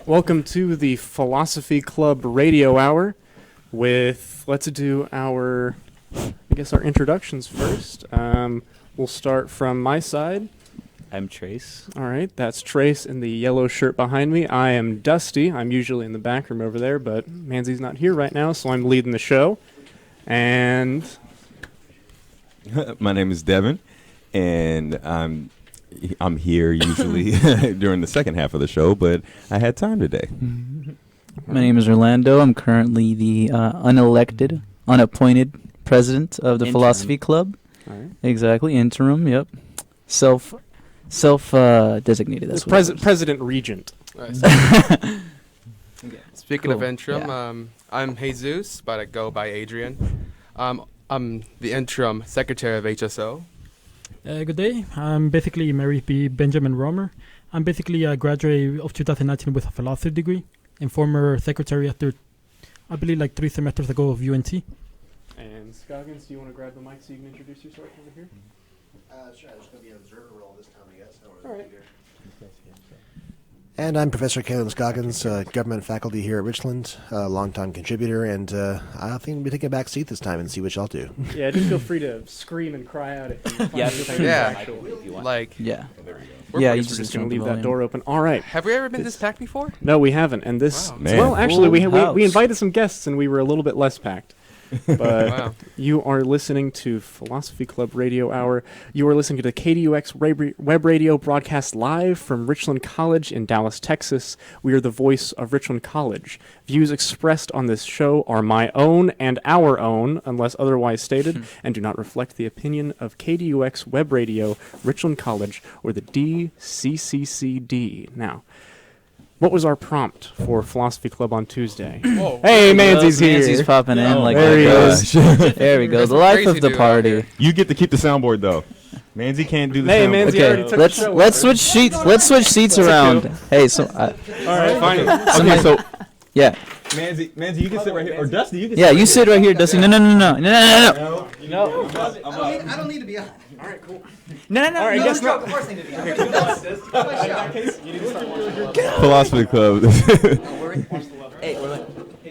Welcome to the Philosophy Club Radio Hour let's do our introductions first. We'll start from my side. I'm Trace. All right, that's Trace in the yellow shirt behind me. I am Dusty. I'm usually in the back room over there, but Manzi's not here right now, so I'm leading the show. And my name is Devin, and I'm here usually during the second half of the show, but I had time today. My name is Orlando. I'm currently the unappointed president of the Interim. Philosophy Club. all right. Exactly, interim. Yep, self designated. That's what it is. President Regent. Speaking of Cool. interim, Yeah. I'm Jesus, but I go by Adrian. I'm the interim secretary of HSO. Good day. I'm basically Mary B. Benjamin Romer. I'm basically a graduate of 2019 with a philosophy degree and former secretary after, I believe, like 3 semesters ago of UNT. And Scoggins, do you want to grab the mic so you can introduce yourself over here? Sure, there's going to be an observer role this time, I guess. All right. And I'm Professor Caleb Scoggins, government faculty here at Richland, longtime contributor, and I think we'll be taking a back seat this time and see what y'all do. Yeah, just feel free to scream and cry out if you find Yeah, anything yeah. actual. If you want. Like, Yeah. we're Yeah, pretty- you We're just just going turn to up leave the that door open. All right. have we ever been this packed before? No, we haven't. And this, Wow. Man. well, actually, we Full house. invited some guests and we were a little bit less packed. But Wow. you are listening to Philosophy Club Radio Hour. You are listening to the KDUX web radio broadcast live from Richland College in Dallas, Texas. We are the voice of Richland College. Views expressed on this show are my own and our own, unless otherwise stated, and do not reflect the opinion of KDUX Web Radio, Richland College, or the DCCCD. Now, what was our prompt for Philosophy Club on Tuesday? Whoa. Hey, Manzi's here. Manzi's popping in like there he that. is. There we go. There's The some life crazy of the dude out party. here. You get to keep the soundboard though. Manzi can't do the Hey, soundboard. Manzi already Okay, took let's the show let's over. switch seats. Let's switch seats around. Hey, so All right, fine. Okay, so yeah, Manzi, you can sit right here, or Dusty, you can. yeah. You sit right here, Dusty. No. I don't need to be on. All right, cool. No. All right, guess not. Of course I need to be on. Philosophy Club.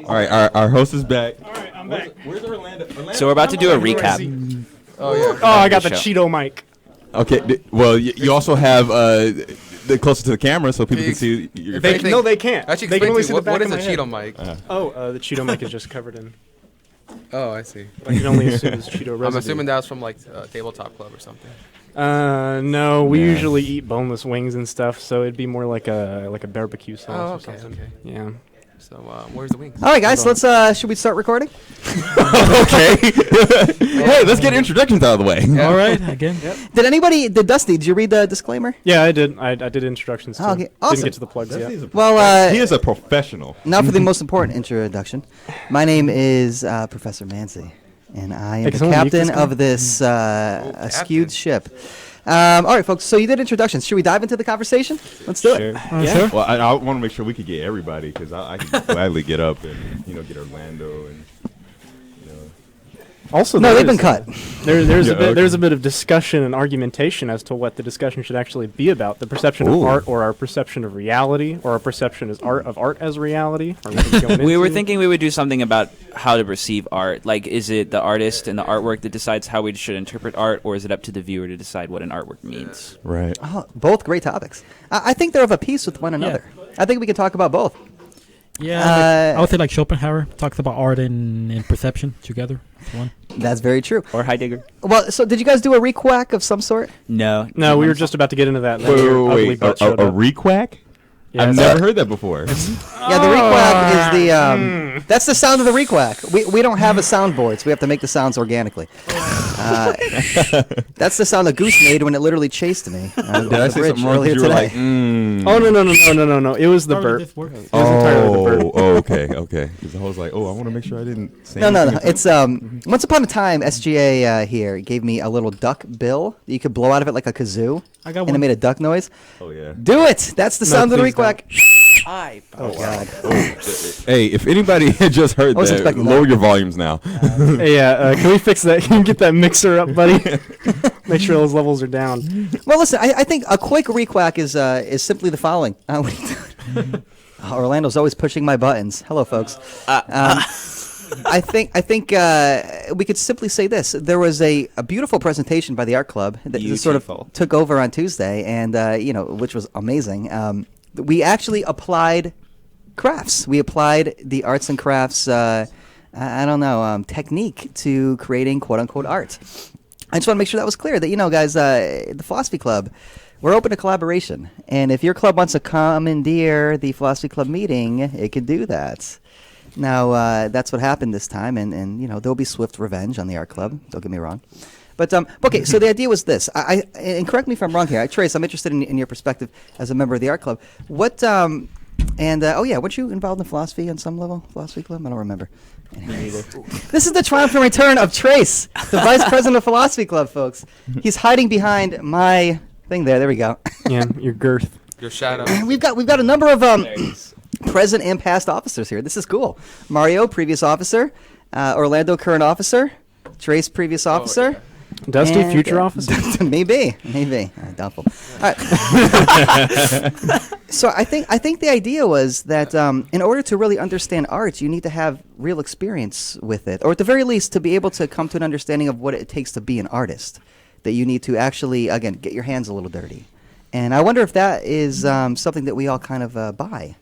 All right, our host is back. All right, I'm back. Where's Orlando? So we're about to do a recap. Oh, yeah. Oh, I got the Show. Cheeto mic. Okay, well, you also have the closer to the camera so people can see your They, face. Anything- no, they can't. Actually, They can explain only to see me, the back what is of a my head. Cheeto mic? Oh, the Cheeto mic is just covered in. Oh, I see. I can only assume it's Cheeto residue. I'm assuming that was from like Tabletop Club or something. No, we Yeah. usually eat boneless wings and stuff, so it'd be more like a barbecue sauce Oh, or okay, something. okay. Yeah. So, where's the wings? All right, guys, let's. Should we start recording? Okay. Hey, let's get introductions out of the way. All right, again. Did Dusty, did you read the disclaimer? Yeah, I did. I did introductions too. Oh, okay, Didn't awesome. get to the plugs yet. Well, He is a professional. now for the most important introduction. My name is Professor Manzi, and I am Hey, the can someone mute captain this guy? of this captain. skewed ship. All right, folks, so you did introductions. Should we dive into the conversation? Let's do it. Sure. Yeah. Sure. Well, I want to make sure we could get everybody because I can gladly get up and get Orlando and Also, No, there they've been is- cut. There's Yeah, a bit okay. there's a bit of discussion and argumentation as to what the discussion should actually be about: the perception of Ooh. art, or our perception of reality, or our perception as art as reality. Or what are we going We were into? thinking we would do something about how to perceive art. Like, is it the artist and the artwork that decides how we should interpret art, or is it up to the viewer to decide what an artwork means? right. Oh, both great topics. I think they're of a piece with one another. I think we can talk about both. Yeah, like, Uh, I would say like Schopenhauer talks about art and perception together. That's one. That's very true. Or Heidegger? Well, so did you guys do a requack of some sort? No. No, we were just about to get into that. and then Wait, your ugly wait, butt a showed up. requack? Yeah, I've so- never heard that before. Yeah, the requack is the that's the sound of the requack. We don't have a soundboard, so we have to make the sounds organically. That's the sound a goose made when it literally chased me. Did I say something wrong? 'Cause earlier You were today. like, Oh no! It was the Probably burp. this works. It was entirely the burp. Okay. Because I was like, I want to make sure I didn't say No. anything. It's once upon a time, SGA here gave me a little duck bill that you could blow out of it like a kazoo, I got and it one. made a duck noise. Oh, yeah. Do it. That's the No, sound of the please don't. requack. Oh, God. Hey, if anybody had just heard I was that, expecting lower that. your volumes now. Hey, yeah, can we fix that? Can you get that mixer up, buddy? Make sure those levels are down. Well, listen. I think a quick requack is simply the following. Orlando's always pushing my buttons. Hello, folks. I think we could simply say this. There was a beautiful presentation by the art club that sort of Beautiful. took over on Tuesday, and which was amazing. We actually applied crafts. We applied the arts and crafts. Technique to creating quote unquote art. I just want to make sure that was clear. That guys, the Philosophy Club, we're open to collaboration, and if your club wants to commandeer the Philosophy Club meeting, it could do that. Now, that's what happened this time, and there'll be swift revenge on the art club. Don't get me wrong. But, okay, so the idea was this. And correct me if I'm wrong here. Trace, I'm interested in your perspective as a member of the art club. Weren't you involved in philosophy on some level? Philosophy Club? I don't remember. This is the triumphant return of Trace, the vice president of Philosophy Club, folks. He's hiding behind my thing there. There we go. Yeah, your girth. Your shadow. We've got a number of present and past officers here. This is cool. Mario, previous officer. Orlando, current officer. Trace, previous officer. Dusty, And, future officer. maybe. Doubtful. All right. So I think the idea was that in order to really understand art, you need to have real experience with it, or at the very least, to be able to come to an understanding of what it takes to be an artist. That you need to actually, again, get your hands a little dirty. And I wonder if that is something that we all kind of buy.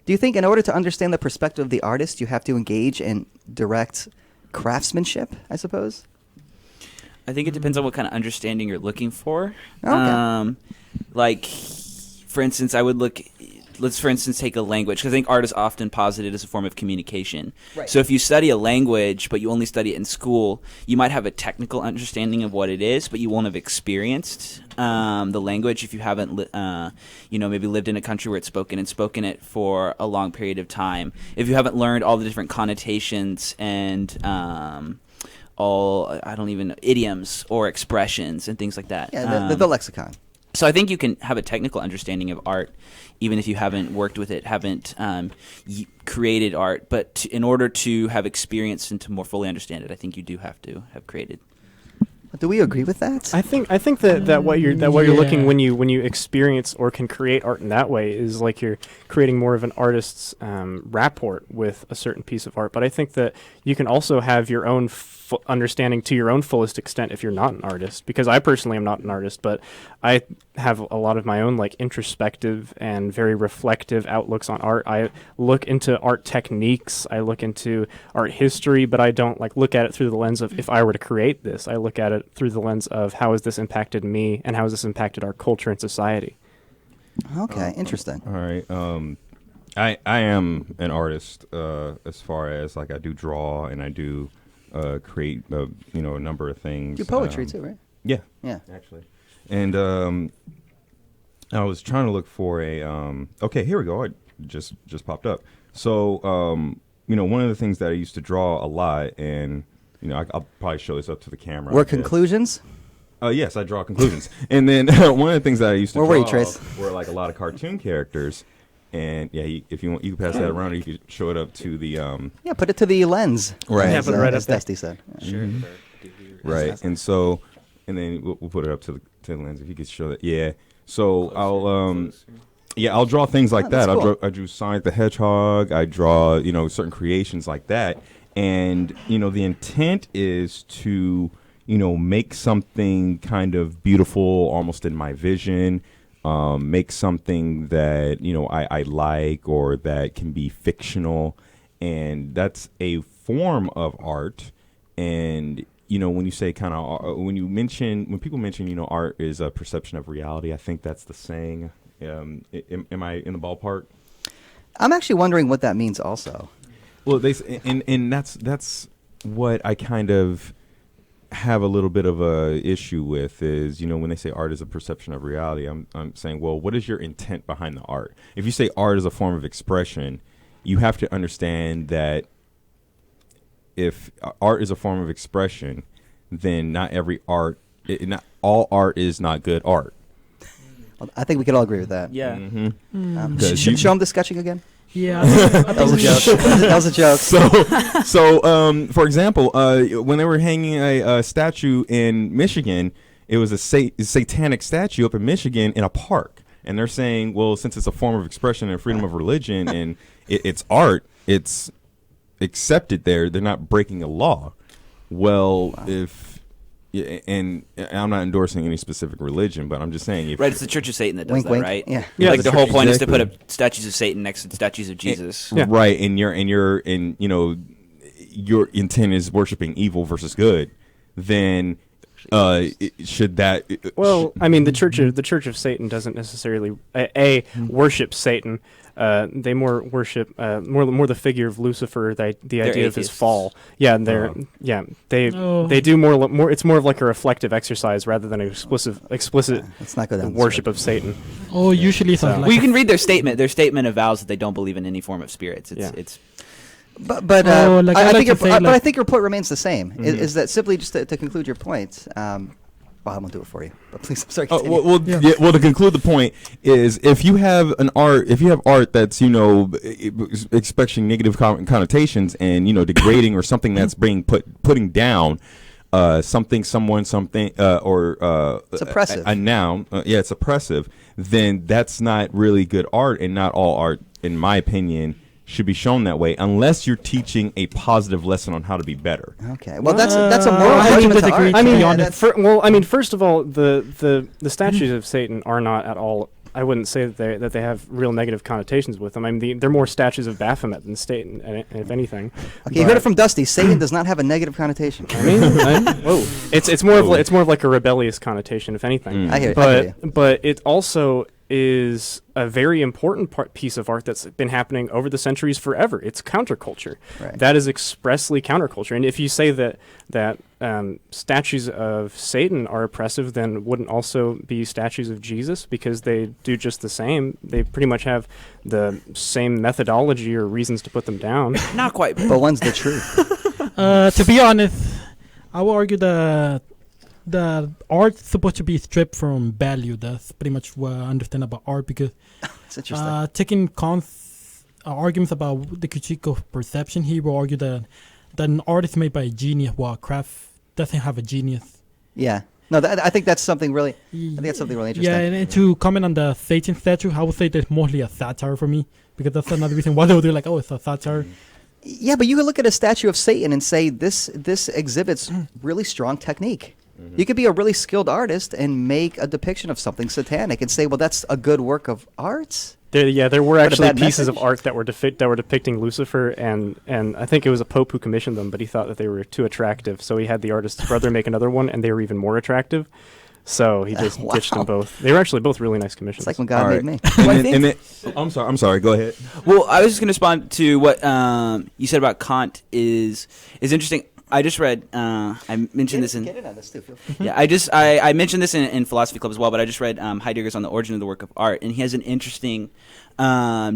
Do you think in order to understand the perspective of the artist, you have to engage in direct craftsmanship, I suppose? I think it depends on what kind of understanding you're looking for. Okay. For instance, let's for instance take a language, because I think art is often posited as a form of communication. Right. So if you study a language but you only study it in school, you might have a technical understanding of what it is, but you won't have experienced the language if you haven't maybe lived in a country where it's spoken it for a long period of time. If you haven't learned all the different connotations and idioms or expressions and things like that. Yeah, the lexicon. So I think you can have a technical understanding of art, even if you haven't worked with it, haven't created art. But in order to have experience and to more fully understand it, I think you do have to have created. Do we agree with that? I think that what you're looking when you experience or can create art in that way is like you're creating more of an artist's rapport with a certain piece of art. But I think that you can also have your own understanding to your own fullest extent if you're not an artist. Because I personally am not an artist, but I have a lot of my own like introspective and very reflective outlooks on art. I look into art techniques. I look into art history, but I don't like look at it through the lens of if I were to create this. I look at it through the lens of how has this impacted me and how has this impacted our culture and society. Okay, interesting. All right. I am an artist as far as like I do draw and I do create a number of things. You poetry too, right? Yeah, actually. And I was trying to look for a okay, here we go. It just popped up. So one of the things that I used to draw a lot, and I'll probably show this up to the camera. Were conclusions? Yes, I draw conclusions. And then one of the things that I used to Where were you, draw Trace? were like a lot of cartoon characters. And yeah, if you want, you can pass that around, or you can show it up to the Yeah, put it to the lens. Right. Yeah, put it right up as there. Dusty said. Sure. right. And so, and then we'll put it up to the lens if you could show that. Yeah. So I'll draw things like that. that's cool. I drew Sonic the Hedgehog. I draw certain creations like that. And the intent is to make something kind of beautiful, almost in my vision. Make something that I like, or that can be fictional, and that's a form of art. And when you say kind of when people mention art is a perception of reality, I think that's the saying. Am I in the ballpark? I'm actually wondering what that means also. Well, and that's what I kind of have a little bit of a issue with is, when they say art is a perception of reality, I'm saying, well, what is your intent behind the art? If you say art is a form of expression, you have to understand that if art is a form of expression, then not all art is not good art. Well, I think we could all agree with that. Yeah. Mm-hmm. Show him the sketching again. Yeah. That was a joke. That was a joke. So, for example, when they were hanging a statue in Michigan, it was a satanic statue up in Michigan in a park. and they're saying, well, since it's a form of expression and freedom of religion and it's art, it's accepted there. They're not breaking a law. Well, and I'm not endorsing any specific religion, but I'm just saying. Right, it's the Church of Satan that does Wink, that, wink. right? Yeah. Yeah, Like the whole point is to put exactly. up statues of Satan next to the statues of Jesus. Yeah. Right, and your intent is worshiping evil versus good, then should that? Well, I mean, the Church of Satan doesn't necessarily worship Satan. They more worship more the figure of Lucifer, the idea of his atheists. fall. Yeah, they do more. It's more of like a reflective exercise rather than an explicit Let's not go down this worship road. of Satan. Oh, usually it's So- like Well, you can read their statement. Their statement avows that they don't believe in any form of spirits. It's, Yeah. it's But Oh, like, I like to say, but I like- think your point remains the same. Mm-hmm. Is that simply just to conclude your point? Well, I won't do it for you. But please, I'm sorry. Oh, continue. well, to conclude the point is, if you have art that's expecting negative connotations and degrading or something that's being putting down something, someone, something, or It's oppressive. a noun, it's oppressive. Then that's not really good art, and not all art, in my opinion, should be shown that way, unless you're teaching a positive lesson on how to be better. Okay. Well, that's a moral I argument to disagree, art. to be Yeah, honest. that's- First of all, the statues of Satan are not at all. I wouldn't say that they have real negative connotations with them. I mean, they're more statues of Baphomet than Satan, if anything. Okay, you heard it from Dusty. Satan does not have a negative connotation. I mean, whoa, it's more of like a rebellious connotation, if anything. I hear you. But it also is a very important piece of art that's been happening over the centuries forever. It's counterculture. Right. That is expressly counterculture. And if you say that statues of Satan are oppressive, then wouldn't also be statues of Jesus, because they do just the same. They pretty much have the same methodology or reasons to put them down. not quite. But one's the truth. To be honest, I will argue that the art's supposed to be stripped from value. That's pretty much what I understand about art, because It's interesting. taking arguments about the critique of perception, he will argue that an art is made by a genius, while craft doesn't have a genius. Yeah. No, I think that's something really. I think that's something really interesting. Yeah, and to comment on the Satan statue, I would say that's mostly a satire for me, because that's another reason why they would do like, oh, it's a satire. Yeah, but you could look at a statue of Satan and say this exhibits really strong technique. You could be a really skilled artist and make a depiction of something satanic and say, well, that's a good work of art. There were But a actually bad pieces of message? art that were depicting Lucifer, and I think it was a pope who commissioned them, but he thought that they were too attractive, so he had the artist's brother make another one, and they were even more attractive. So he just Wow. ditched them both. They were actually both really nice commissions. It's like when God All made right. me. And then, I'm sorry. Go ahead. Well, I was just going to respond to what you said about Kant is interesting. I just read. I mentioned this in. Get in on this too. Feel free. Yeah, I mentioned this in Philosophy Club as well, but I just read Heidegger's On the Origin of the Work of Art, and he has an interesting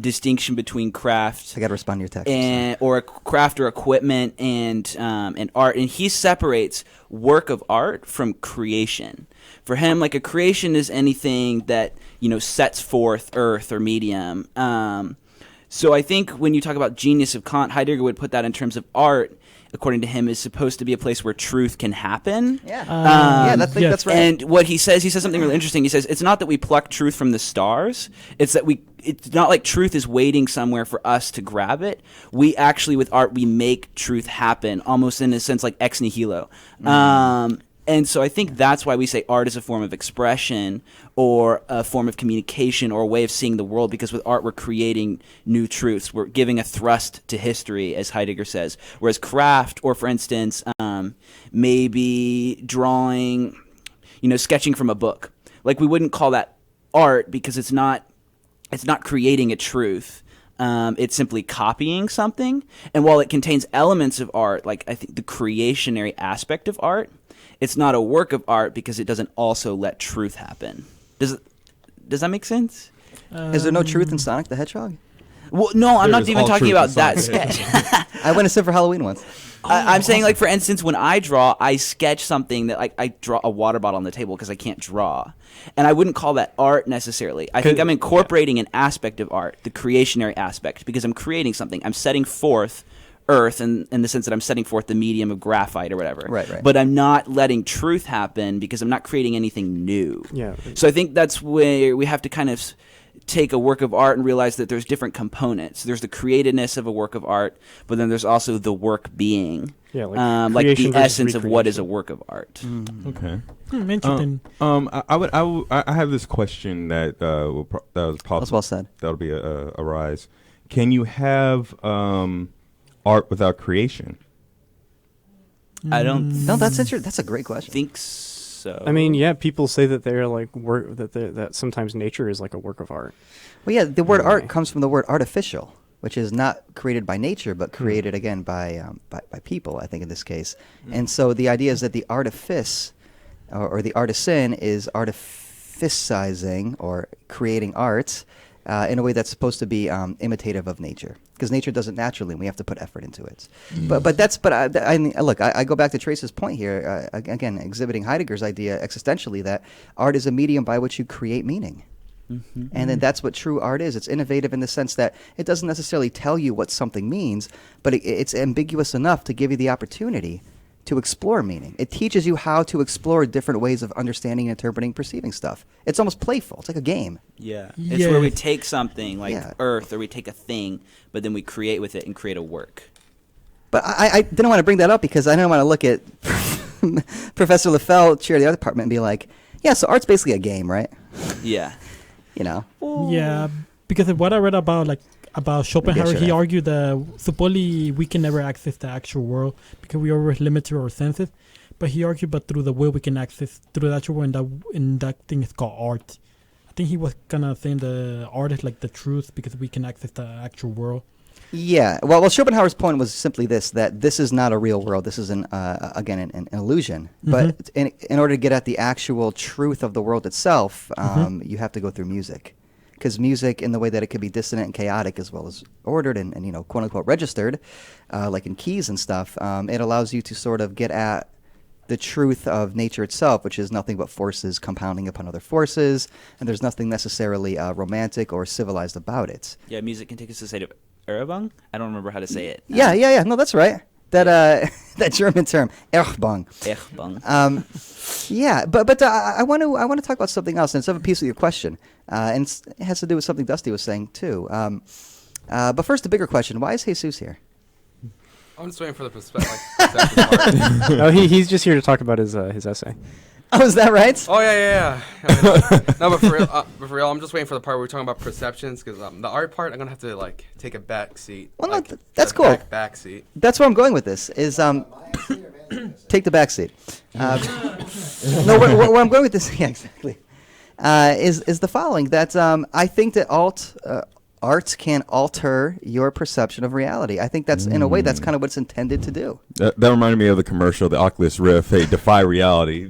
distinction between craft I got to respond to your text. and or craft or equipment and art, and he separates work of art from creation. For him, like a creation is anything that sets forth earth or medium. So I think when you talk about genius of Kant, Heidegger would put that in terms of art. According to him, is supposed to be a place where truth can happen. Yeah. yes. That's right. And what he says something really interesting. He says, it's not that we pluck truth from the stars. It's that it's not like truth is waiting somewhere for us to grab it. We actually, with art, we make truth happen, almost in a sense like ex nihilo. And so I think that's why we say art is a form of expression or a form of communication or a way of seeing the world, because with art we're creating new truths. We're giving a thrust to history, as Heidegger says. Whereas craft, or for instance, maybe drawing, sketching from a book. Like we wouldn't call that art because it's not creating a truth. It's simply copying something. And while it contains elements of art, like I think the creationary aspect of art, it's not a work of art because it doesn't also let truth happen. Does that make sense? Is there no truth in Sonic the Hedgehog? Well, no, I'm There not is even all talking truth about in that Sonic the sketch. I went to Sim for Halloween once. I'm saying, like, for instance, when I draw, I sketch something that, like, I draw a water bottle on the table because I can't draw. And I wouldn't call that art necessarily. I think I'm incorporating an aspect of art, the creationary aspect, because I'm creating something. I'm setting forth earth in the sense that I'm setting forth the medium of graphite or whatever. Right. But I'm not letting truth happen because I'm not creating anything new. Yeah. So I think that's where we have to kind of take a work of art and realize that there's different components. There's the createdness of a work of art, but then there's also the work being. Yeah, like creation the versus essence of what is a recreation. work of art. Okay. Interesting. I have this question that that was possible. That's well said. That'll be a rise. Can you have art without creation? I don't No, that's interesting. That's a great question. think so. I mean, yeah, people say that they're like that sometimes nature is like a work of art. Well, yeah, the word Anyway. art comes from the word artificial, which is not created by nature, but created again by people. I think in this case, and so the idea is that the artifice or the artisan is artificizing or creating art in a way that's supposed to be imitative of nature, because nature does it naturally, and we have to put effort into it. Look, I go back to Trace's point here again, exhibiting Heidegger's idea existentially that art is a medium by which you create meaning. And then that's what true art is. It's innovative in the sense that it doesn't necessarily tell you what something means, but it's ambiguous enough to give you the opportunity to explore meaning. It teaches you how to explore different ways of understanding, interpreting, perceiving stuff. It's almost playful. It's like a game. Yeah. It's where we take something like Yeah. Earth, or we take a thing, but then we create with it and create a work. But I didn't want to bring that up because I didn't want to look at Professor Lefel, chair of the art department, and be like, yeah, so art's basically a game, right? Yeah. You know? Yeah, because of what I read about Schopenhauer, Maybe I should he have. argued that supposedly we can never access the actual world because we always limit to our senses. But he argued, but through the will we can access through the actual world, and that thing is called art. I think he was kind of saying the art is like the truth because we can access the actual world. Yeah. Well, Schopenhauer's point was simply this, that this is not a real world. This is, an illusion. But in order to get at the actual truth of the world itself, you have to go through music. Because music, in the way that it could be dissonant and chaotic as well as ordered and quote-unquote registered, like in keys and stuff, it allows you to sort of get at the truth of nature itself, which is nothing but forces compounding upon other forces, and there's nothing necessarily romantic or civilized about it. Yeah, music can take us to the state of Erebung. I don't remember how to say it. Yeah. No, that's right. That that German term, Erchbang. Erebung. Yeah, but I want to talk about something else, and it's of a piece of your question, and it has to do with something Dusty was saying too. But first, the bigger question: why is Jesus here? I'm just waiting for the perspective part. No, he's just here to talk about his essay. Oh, is that right? Oh yeah. I mean, no, but for real, I'm just waiting for the part where we're talking about perceptions, because the art part, I'm gonna have to like take a back seat. Well, no, like, that's a cool. Back seat. That's where I'm going with this. Is take the back seat. No, where I'm going with this, yeah, exactly. Is the following that I think that art can alter your perception of reality. I think that's in a way that's kind of what it's intended to do. That reminded me of the commercial, the Oculus Rift. Hey, defy reality.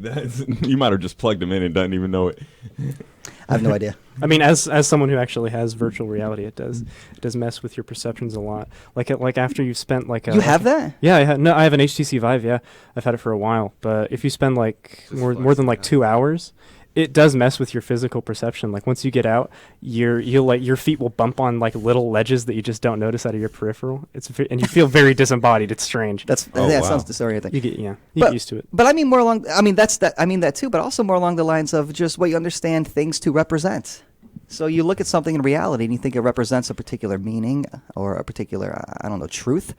You might have just plugged him in and doesn't even know it. I have no idea. I mean, as someone who actually has virtual reality, it does mess with your perceptions a lot. Like after you've spent like You have that? Yeah, I have an HTC Vive. Yeah, I've had it for a while. But if you spend like more than like 2 hours, it does mess with your physical perception. Like once you get out, your feet will bump on like little ledges that you just don't notice out of your peripheral. And you feel very disembodied. It's strange. That wow. sounds disorienting. You get used to it. But I mean more along. I mean that too. But also more along the lines of just what you understand things to represent. So you look at something in reality and you think it represents a particular meaning or a particular truth,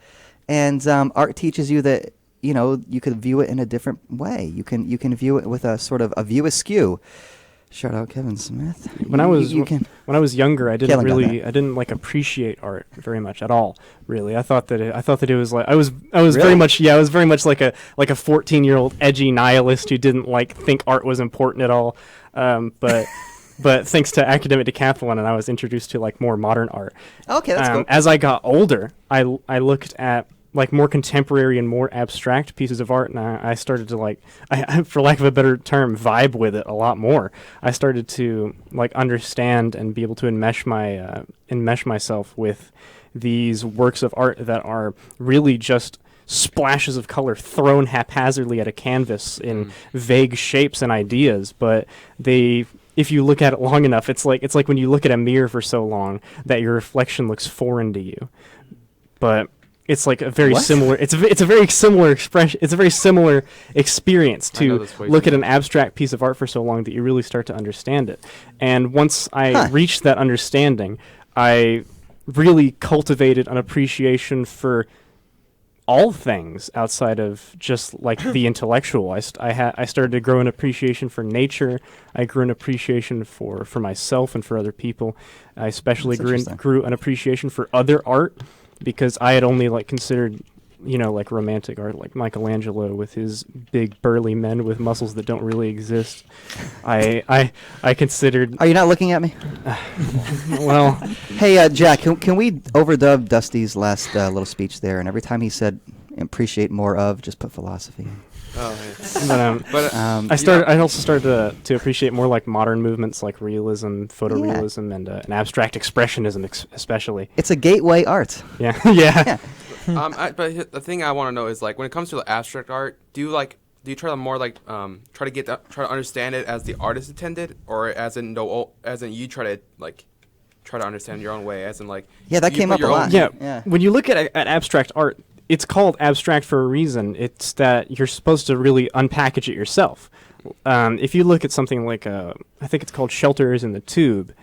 and art teaches you that you could view it in a different way. You can view it with a sort of a view askew. Shout out Kevin Smith. When I was younger, I didn't like appreciate art very much at all. Really, I thought that it was like I was very much like a 14-year-old edgy nihilist who didn't like think art was important at all. But thanks to Academic Decathlon, and I was introduced to like more modern art. Okay, that's cool. As I got older, I looked at like more contemporary and more abstract pieces of art, and I started to like, for lack of a better term, vibe with it a lot more. I started to like understand and be able to enmesh myself with these works of art that are really just splashes of color thrown haphazardly at a canvas in vague shapes and ideas, but if you look at it long enough, it's like when you look at a mirror for so long that your reflection looks foreign to you. But it's like a very What? similar. It's a very similar expression. It's a very similar experience I know to this way look too at an abstract piece of art for so long that you really start to understand it. And once I Huh. reached that understanding, I really cultivated an appreciation for all things outside of just like the intellectual. I started to grow an appreciation for nature. I grew an appreciation for myself and for other people. I especially That's interesting. grew an appreciation for other art because I had only like considered, like romantic art, like Michelangelo with his big burly men with muscles that don't really exist. I considered, Are you not looking at me? well, Hey, Jack, can we overdub Dusty's last little speech there? And every time he said appreciate more of, just put philosophy. Oh, yeah. but, But I also started to appreciate more like modern movements like realism, photorealism, and abstract expressionism, especially. It's a gateway art. Yeah, yeah. but the thing I want to know is like when it comes to abstract art, do you try to more like try to understand it as the artist intended, or as in you try to understand your own way, as in like Yeah, that you came put up a your own- lot. Yeah. Yeah. When you look at abstract art, it's called abstract for a reason. It's that you're supposed to really unpackage it yourself. If you look at something like I think it's called Shelters in the Tube,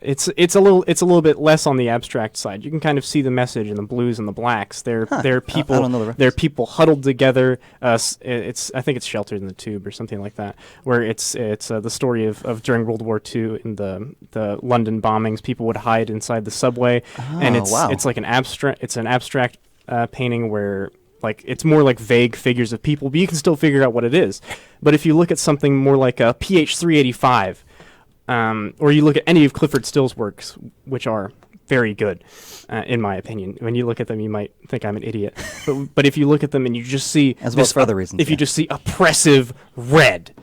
it's a little bit less on the abstract side. You can kind of see the message in the blues and the blacks. They're people. I don't know the reference. They're people huddled together. I think it's Sheltered in the Tube or something like that, where it's the story of during World War II in the London bombings. People would hide inside the subway, and it's like an abstract painting where like it's more like vague figures of people, but you can still figure out what it is. But if you look at something more like a PH 385. Or you look at any of Clifford Still's works, which are very good, in my opinion. When you look at them, you might think I'm an idiot. But if you look at them and you just see... As well as for other reasons, If you yeah. just see oppressive red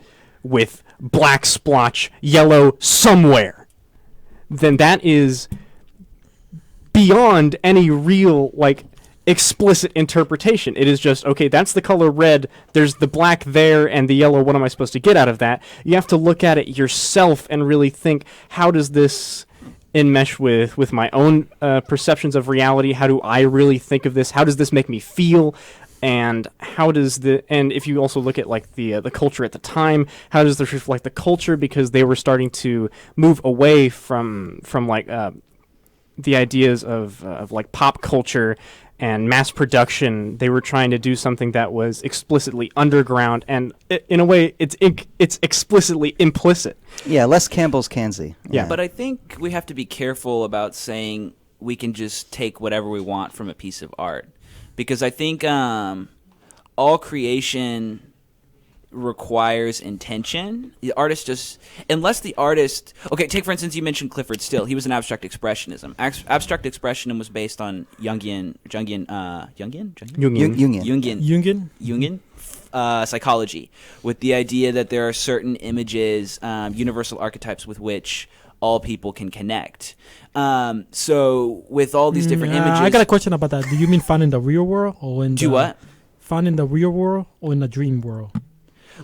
with black splotch yellow somewhere, then that is beyond any real, like, explicit interpretation. It is just, okay, that's the color red, there's the black there and the yellow, what am I supposed to get out of that? You have to look at it yourself and really think, how does this enmesh with my own perceptions of reality? How do I really think of this? How does this make me feel? And if you also look at like the culture at the time, how does this reflect the culture? Because they were starting to move away from like the ideas of like pop culture and mass production. They were trying to do something that was explicitly underground, and in a way, it's explicitly implicit. Yeah, Les Campbell's Kanzi. Yeah. But I think we have to be careful about saying we can just take whatever we want from a piece of art, because I think all creation requires intention. The artist just, unless the artist, okay, take for instance, you mentioned Clifford Still. He was an abstract expressionism. Abstract expressionism was based on Jungian psychology, with the idea that there are certain images, universal archetypes with which all people can connect. So with all these different images, I got a question about that. Do you mean found in the real world or in do what? Found in the real world or in the dream world?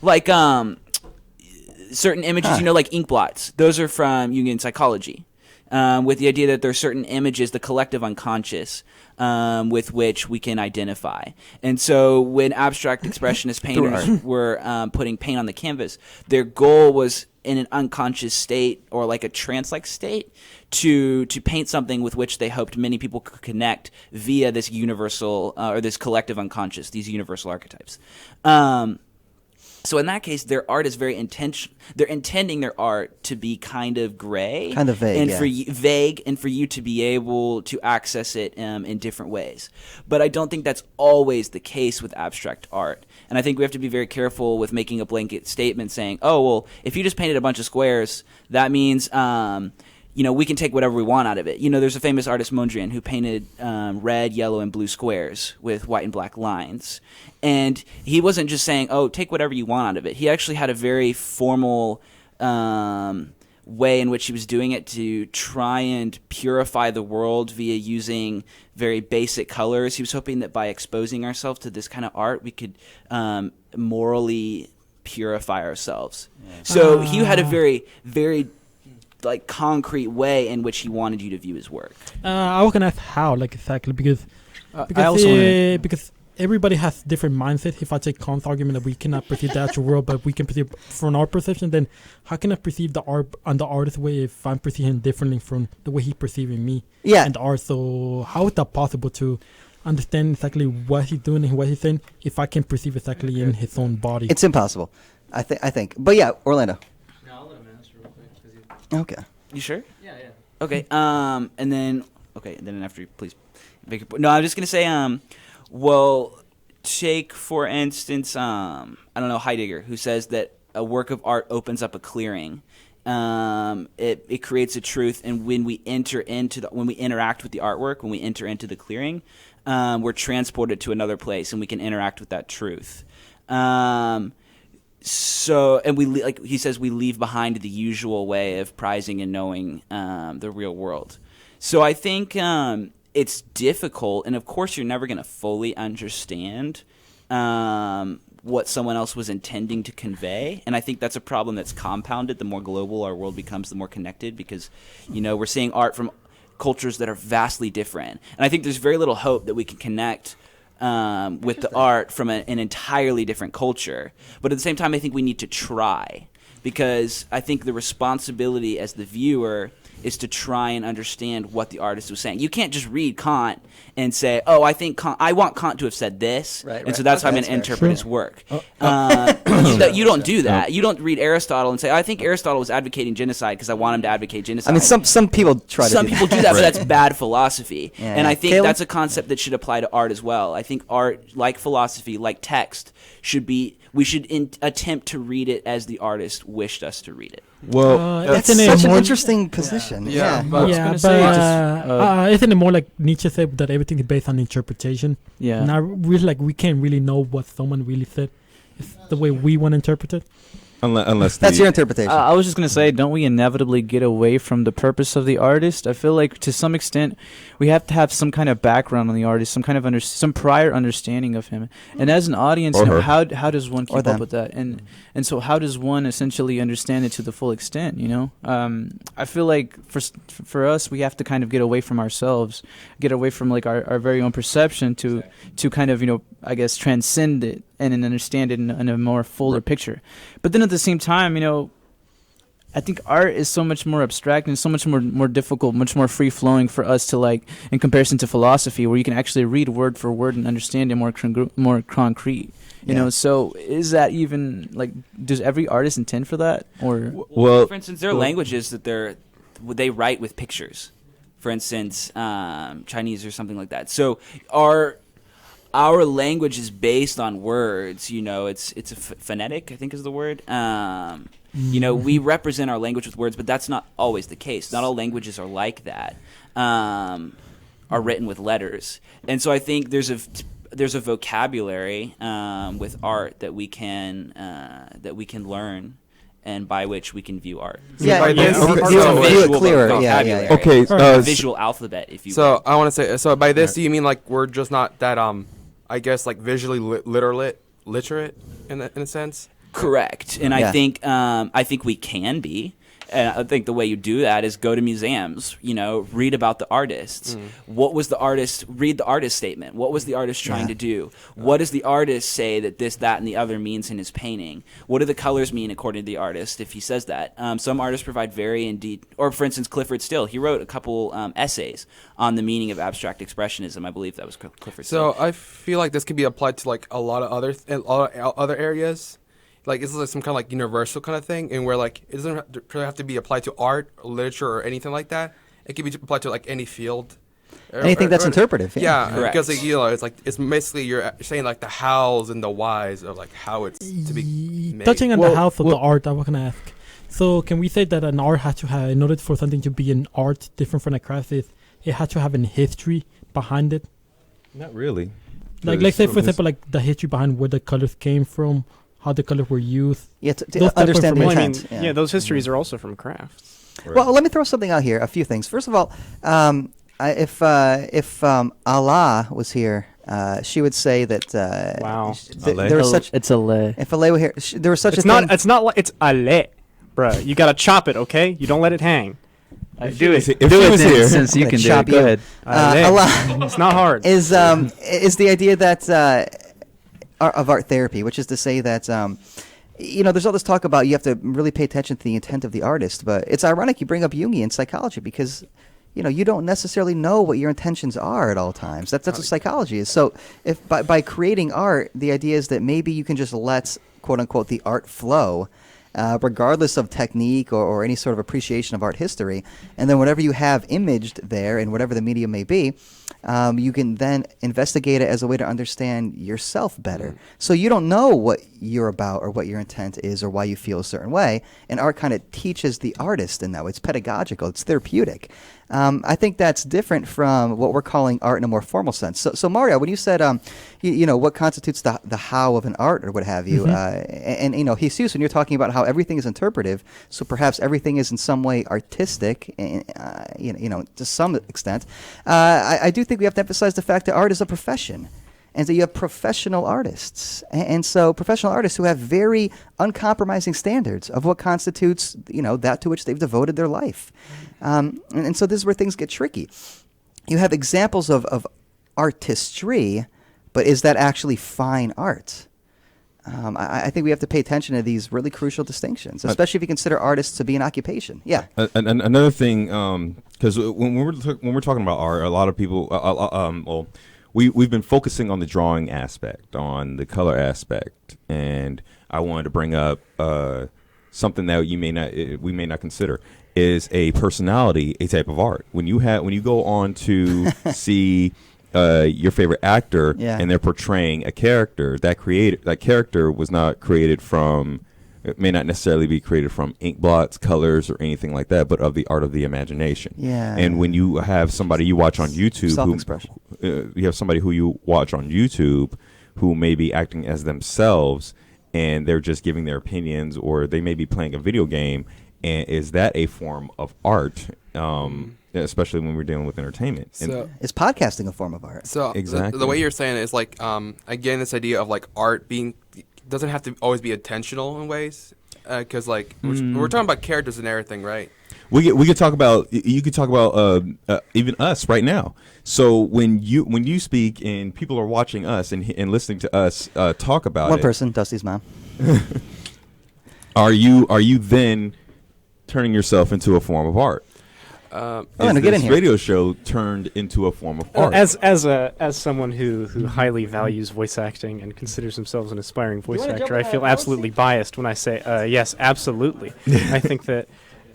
Like certain images, like ink blots. Those are from Jungian psychology, with the idea that there are certain images, the collective unconscious, with which we can identify. And so when abstract expressionist painters were putting paint on the canvas, their goal was in an unconscious state or like a trance-like state to paint something with which they hoped many people could connect via this universal or this collective unconscious, these universal archetypes. So in that case, their art is very intentional. They're intending their art to be kind of gray, Kind of vague, and yeah. vague, and for you to be able to access it in different ways. But I don't think that's always the case with abstract art. And I think we have to be very careful with making a blanket statement saying, "Oh, well, if you just painted a bunch of squares, that means." We can take whatever we want out of it. There's a famous artist, Mondrian, who painted red, yellow, and blue squares with white and black lines. And he wasn't just saying, oh, take whatever you want out of it. He actually had a very formal way in which he was doing it to try and purify the world via using very basic colors. He was hoping that by exposing ourselves to this kind of art, we could morally purify ourselves. So he had a very, very concrete way in which he wanted you to view his work. I was gonna ask how, exactly, because Because everybody has different mindset. If I take Kant's argument that we cannot perceive the actual world, but we can perceive from our perception, then how can I perceive the art on the artist's way if I'm perceiving differently from the way he's perceiving me and the art? So how is that possible to understand exactly what he's doing and what he's saying if I can perceive exactly in his own body? It's impossible, I think. But yeah, Orlando. No, I'll let him answer real quick. Okay. You sure? Yeah. Okay. And then after you please make your point. No, I'm just gonna say well, take for instance I don't know, Heidegger, who says that a work of art opens up a clearing. It creates a truth, and when we when we interact with the artwork, when we enter into the clearing, we're transported to another place, and we can interact with that truth. So, and like he says, we leave behind the usual way of prizing and knowing the real world. So I think it's difficult, and of course, you're never going to fully understand what someone else was intending to convey. And I think that's a problem that's compounded the more global our world becomes, the more connected, because, we're seeing art from cultures that are vastly different. And I think there's very little hope that we can connect with the art from an entirely different culture. But at the same time, I think we need to try, because I think the responsibility as the viewer is to try and understand what the artist was saying. You can't just read Kant and say, "Oh, I want Kant to have said this," and so that's how I'm going to interpret his work. You don't do that. You don't read Aristotle and say, "I think Aristotle was advocating genocide because I want him to advocate genocide." I mean, some people try to. Some people do that, but that's bad philosophy. Yeah, and I think Caleb? that's a concept that should apply to art as well. I think art, like philosophy, like text, we should attempt to read it as the artist wished us to read it. Well, that's such an interesting position. Yeah. Isn't it more like Nietzsche said that everything is based on interpretation? Yeah. Now, we can't really know what someone really said. It's the way we want to interpret it. Unless that's your interpretation. I was just going to say, don't we inevitably get away from the purpose of the artist? I feel like to some extent we have to have some kind of background on the artist, some kind of some prior understanding of him. And as an audience, how does one keep up with that? And so how does one essentially understand it to the full extent, I feel like for us, we have to kind of get away from ourselves, get away from like our very own perception to kind of, I guess, transcend it and understand it in a more fuller picture. But then at the same time, I think art is so much more abstract and so much more difficult, much more free flowing for us to like in comparison to philosophy, where you can actually read word for word and understand it more concrete. So is that even like, does every artist intend for that? Or for instance, there are languages that they write with pictures. For instance, Chinese or something like that. So our language is based on words. It's a phonetic, I think is the word. We represent our language with words, but that's not always the case. Not all languages are like that. Are written with letters, and so I think there's a vocabulary with art that we can learn, and by which we can view art. View it clearer. Okay. Visual alphabet, if you will. So I want to say. So by this, do you mean like we're just not that I guess like visually literate in a sense? Correct, and I think we can be. And I think the way you do that is go to museums, read about the artists. What was the artist? Read the artist statement. What was the artist trying to do? What does the artist say that this, that, and the other means in his painting? What do the colors mean according to the artist if he says that? Some artists provide very indeed, or for instance, Clifford Still, he wrote a couple essays on the meaning of abstract expressionism. I believe that was Clifford Still. So I feel like this could be applied to like a lot of other areas. Like, is this some kind of like universal kind of thing, and where like it doesn't have to be applied to art, or literature, or anything like that. It can be applied to like any field. Anything that's interpretive. Yeah, because it's like it's basically you're saying like the hows and the whys of like how it's to be made. Touching on the hows of the art, I was gonna ask. So can we say that an art has to have, in order for something to be an art different from a craft, it has to have a history behind it? Not really. Like, let's say for example, like the history behind where the colors came from. How the colors were used. Yeah, to understand the intent. Those histories are also from crafts. Right. Well, let me throw something out here. A few things. First of all, if Allah was here, she would say that. Wow. There was such. It's Allah. If Allah were here, there was such it's a thing. It's not like it's Allah, bruh. You gotta chop it, okay? You don't let it hang. Do it. If Do he it was then, here- since I'm you gonna can do chop it. Go you. ahead. A lot It's not hard. is the idea that of art therapy, which is to say that there's all this talk about you have to really pay attention to the intent of the artist, but it's ironic you bring up Jungian psychology because you don't necessarily know what your intentions are at all times. That's what psychology is. So if by creating art, the idea is that maybe you can just let quote unquote the art flow. Regardless of technique or any sort of appreciation of art history. And then whatever you have imaged there and whatever the medium may be, you can then investigate it as a way to understand yourself better. So you don't know what you're about or what your intent is or why you feel a certain way. And art kind of teaches the artist in that way. It's pedagogical. It's therapeutic. I think that's different from what we're calling art in a more formal sense. So Mario, when you said, what constitutes the how of an art or what have you, and Jesus, when you're talking about how everything is interpretive, so perhaps everything is in some way artistic, to some extent, I do think we have to emphasize the fact that art is a profession. And so you have professional artists. And so professional artists who have very uncompromising standards of what constitutes, that to which they've devoted their life. And so this is where things get tricky. You have examples of artistry, but is that actually fine art? I think we have to pay attention to these really crucial distinctions, especially if you consider artists to be an occupation. Yeah. Another thing, because when we're talking about art, a lot of people, we've been focusing on the drawing aspect, on the color aspect, and I wanted to bring up something that we may not consider is a personality, a type of art. When you go on to see your favorite actor and they're portraying a character, that character was not created from. It may not necessarily be created from ink blots, colors, or anything like that, but of the art of the imagination. Yeah. And when you have somebody you watch on YouTube, self-expression. You have somebody who you watch on YouTube who may be acting as themselves, and they're just giving their opinions, or they may be playing a video game. And is that a form of art? Especially when we're dealing with entertainment. So is podcasting a form of art? So exactly. The way you're saying it is like again, this idea of like art doesn't have to always be intentional in ways, because like we're talking about characters and everything, right? We could talk about even us right now. So when you speak and people are watching us and listening to us talk about One person, Dusty's mom. Are you then turning yourself into a form of art? Is get in this here. radio show turned into a form of art? As someone who highly values voice acting and considers themselves an aspiring voice actor, I feel absolutely biased when I say yes, absolutely. I think that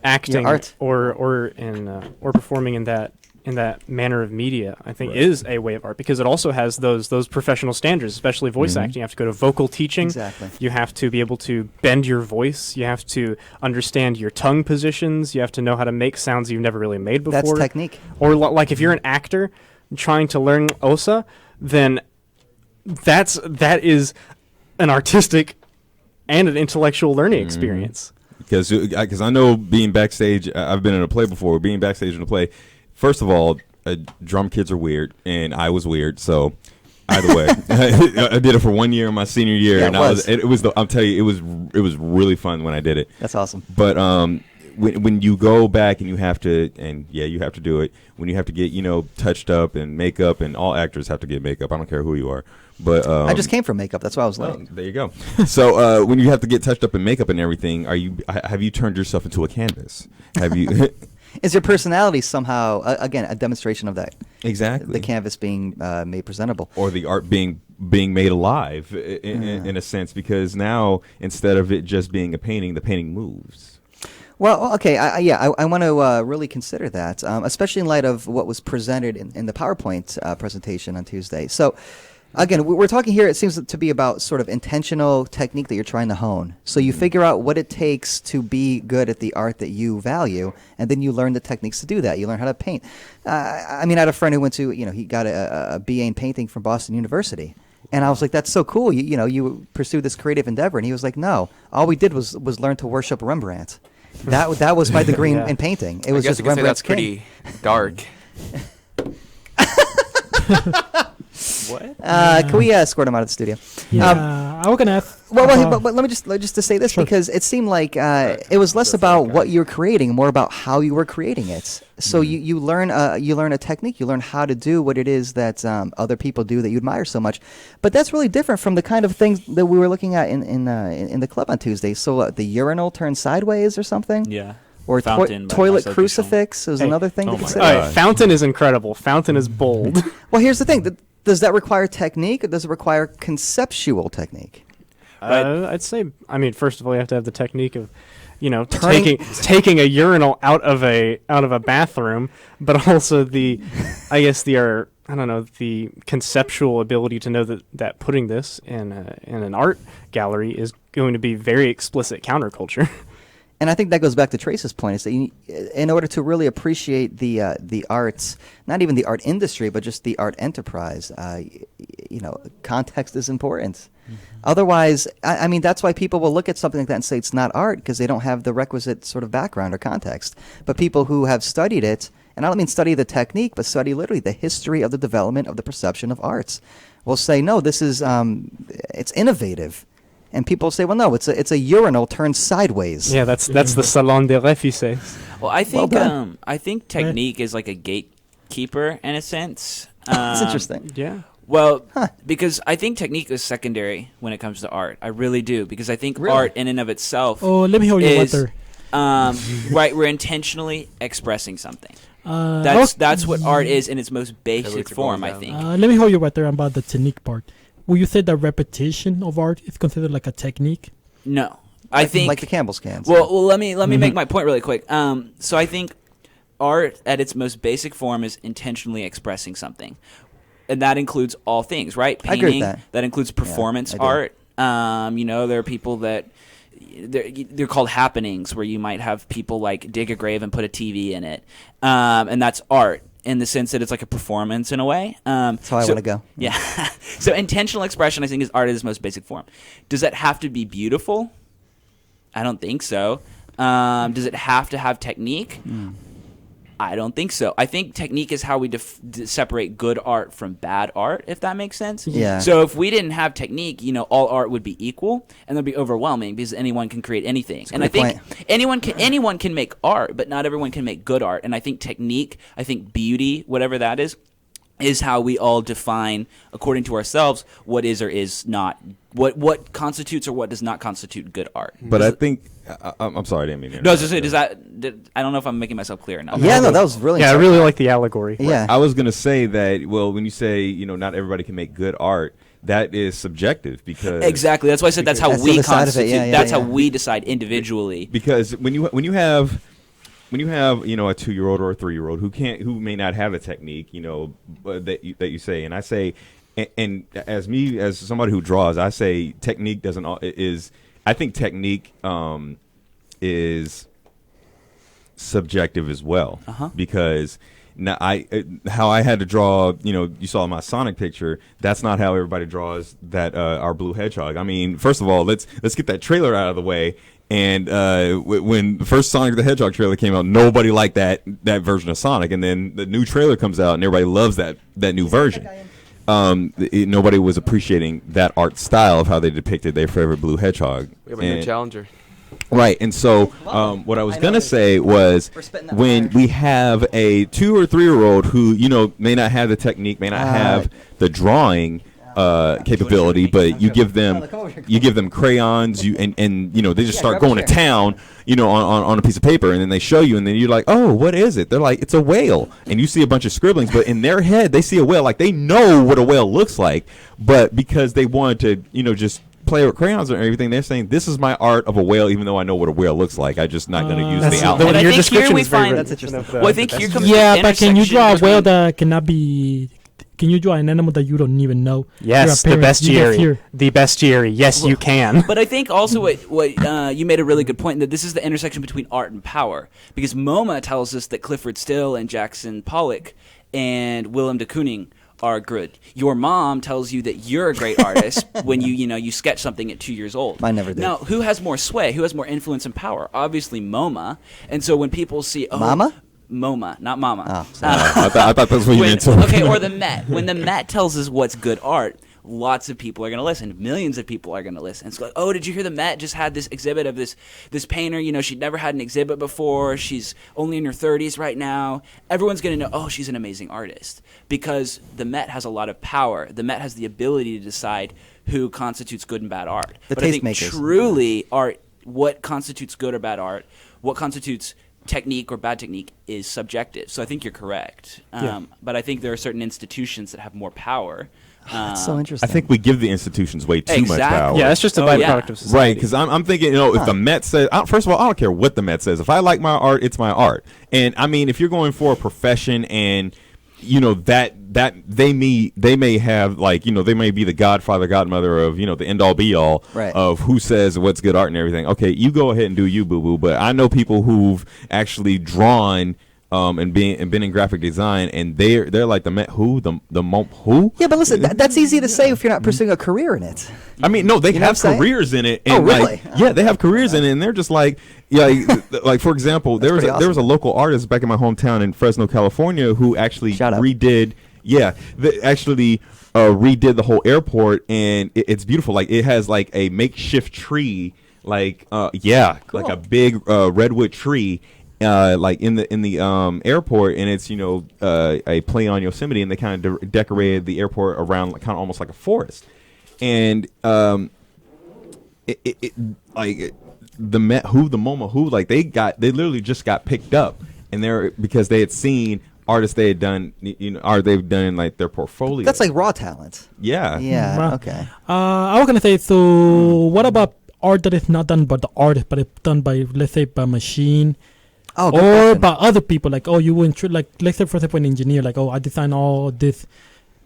acting or performing in that manner of media, I think is a way of art, because it also has those professional standards, especially voice acting. You have to go to vocal teaching. Exactly. You have to be able to bend your voice. You have to understand your tongue positions. You have to know how to make sounds you've never really made before. That's technique. Or like if you're an actor trying to learn Osa, then that is an artistic and an intellectual learning experience. Because I know being backstage, I've been in a play before. Being backstage in a play. First of all, drum kids are weird, and I was weird. So, either way, I did it for 1 year in my senior year, and I'll tell you, it was really fun when I did it. That's awesome. But when you go back and you have to do it. When you have to get touched up and makeup, and all actors have to get makeup. I don't care who you are. But I just came from makeup. That's why I was late. There you go. So when you have to get touched up in makeup and everything, have you turned yourself into a canvas? Have you? Is your personality somehow, again, a demonstration of that? Exactly. The canvas being made presentable. Or the art being made alive in a sense, because now, instead of it just being a painting, the painting moves. Well, okay, I want to really consider that, especially in light of what was presented in the PowerPoint presentation on Tuesday. So, again, we're talking here, it seems to be about sort of intentional technique that you're trying to hone. So you figure out what it takes to be good at the art that you value, and then you learn the techniques to do that. You learn how to paint. I had a friend who went to, he got a BA in painting from Boston University. And I was like, that's so cool. You pursue this creative endeavor. And he was like, no, all we did was learn to worship Rembrandt. That was my degree in painting. It was just Rembrandt's king. That's pretty dark. What? Can we escort him out of the studio? Yeah, I was gonna ask. But let me just to say this, Sure. because it seemed like it was less about what you were creating, more about how you were creating it. So you learn a technique, you learn how to do what it is that other people do that you admire so much. But that's really different from the kind of things that we were looking at in the club on Tuesday. So the urinal turned sideways or something. Yeah. Or Fountain by toilet Marcel crucifix is Hey. another thing Oh to my consider. All God. right, Fountain is incredible. Fountain is bold. Well, here's the thing. Does that require technique, or does it require conceptual technique? I'd say, I mean, first of all, you have to have the technique of, Turning- taking a urinal out of a bathroom, but also the conceptual ability to know that putting this in an art gallery is going to be very explicit counterculture. And I think that goes back to Trace's point, is that in order to really appreciate the arts, not even the art industry, but just the art enterprise, context is important. Otherwise, I mean, that's why people will look at something like that and say it's not art, because they don't have the requisite sort of background or context. But people who have studied it, and I don't mean study the technique, but study literally the history of the development of the perception of arts, will say, no, this is it's innovative. And people say, well, no, it's a urinal turned sideways. Yeah, that's the Salon des Refuses. Well, I think done. I think technique is like a gatekeeper in a sense. That's interesting. Yeah. Well, because I think technique is secondary when it comes to art. I really do, because I think Really? art in and of itself Oh, let me hold your is water. right. We're intentionally expressing something. Okay. That's what art is in its most basic Everything form. I goes think. Let me hold your water about the technique part. Will you say that repetition of art is considered like a technique? No, I think like the Campbell scans. Well, let me make my point really quick. So I think art at its most basic form is intentionally expressing something, and that includes all things, right? I agree with that. includes performance I do. art. There are people that they're called happenings, where you might have people like dig a grave and put a TV in it, and that's art in the sense that it's like a performance in a way. That's how I want to go. Yeah. So intentional expression, I think, is art at its most basic form. Does that have to be beautiful? I don't think so. Does it have to have technique? I don't think so. I think technique is how we separate good art from bad art, if that makes sense. Yeah. So if we didn't have technique, all art would be equal, and that'd be overwhelming, because anyone can create anything. That's a And I great think anyone can make art, but not everyone can make good art. And I think technique, I think beauty, whatever that is how we all define, according to ourselves, what is or is not, what constitutes or what does not constitute good art. But I think I'm sorry, I didn't mean to. No, I was just saying, I don't know if I'm making myself clear enough. Yeah, no, that was really. Yeah, I insightful. really like the allegory. Yeah. I was gonna say that. Well, when you say not everybody can make good art, that is subjective because Exactly. That's why I said that's how That's the we other side of it. constitute. Yeah, that's yeah. how we decide individually. because when you have a 2-year-old or a 3-year-old who may not have a technique that you say, and I say, and as somebody who draws, I say technique I think technique is subjective as well, because now how I had to draw, you saw my Sonic picture. That's not how everybody draws that our blue hedgehog. I mean, first of all, let's get that trailer out of the way. And when the first Sonic the Hedgehog trailer came out, nobody liked that version of Sonic, and then the new trailer comes out, and everybody loves that new version. Nobody was appreciating that art style of how they depicted their favorite blue hedgehog. We have a new challenger. Right, and so what I was gonna say was We're spitting that when fire. we have a 2 or 3-year-old who may not have the technique, may not have the drawing capability, but you give them crayons, and they just start grab a going to chair. town, on a piece of paper, and then they show you, and then you're like, oh, what is it? They're like, it's a whale, and you see a bunch of scribblings, but in their head they see a whale, like they know what a whale looks like, but because they wanted to, just play with crayons or everything, they're saying this is my art of a whale, even though I know what a whale looks like. I'm just not going to use That's the the outline. And I your think here description we is very find- That's interesting. Well, I think here comes Yeah, the but can you intersection draw a whale between- that cannot be? Can you draw an animal that you don't even know? Yes, You're the a parent, you live bestiary. here. The bestiary. Yes, you can. But I think also what you made a really good point, that this is the intersection between art and power, because MoMA tells us that Clifford Still and Jackson Pollock and Willem de Kooning are good. Your mom tells you that you're a great artist when you sketch something at 2 years old. Mine never did. Now, who has more sway? Who has more influence and power? Obviously, MoMA. And so when people see Mama? MoMA, not Mama. Oh, I thought that's what you meant. Okay, or the Met. When the Met tells us what's good art, lots of people are going to listen. Millions of people are going to listen. It's like, oh, did you hear the Met just had this exhibit of this painter? You know, she'd never had an exhibit before. She's only in her 30s right now. Everyone's going to know, oh, she's an amazing artist, because the Met has a lot of power. The Met has the ability to decide who constitutes good and bad art. But I think truly art, what constitutes good or bad art, what constitutes technique or bad technique is subjective. So I think you're correct. But I think there are certain institutions that have more power. That's so interesting. I think we give the institutions way too much power. Yeah, it's just a byproduct of society. Right, because I'm thinking, if the Met says, first of all, I don't care what the Met says. If I like my art, it's my art. And I mean, if you're going for a profession and that they may have, like, they may be the godfather, godmother of, the end all be all of who says what's good art and everything. Okay, you go ahead and do you, boo boo. But I know people who've actually drawn and been in graphic design, and they're like the who. Yeah, but listen, that's easy to say if you're not pursuing a career in it. I mean, no, they have careers in it. And really? They have careers in it, and they're just like, like for example, there was a local artist back in my hometown in Fresno, California, who actually redid the whole airport, and it's beautiful. Like, it has like a makeshift tree, like like a big redwood tree. Like in the airport, and it's a play on Yosemite, and they kind of decorated the airport around kind of almost like a forest, and like the Met Who, the MoMA Who, like they literally just got picked up, and because they had seen artists they had done, they've done like their portfolio. That's like raw talent. Yeah. Okay. I was gonna say, so what about art that is not done by the artist, but it's done by, let's say, by machine? Or question. By other people, like, you went like, let's say, for example, an engineer, like, I design all this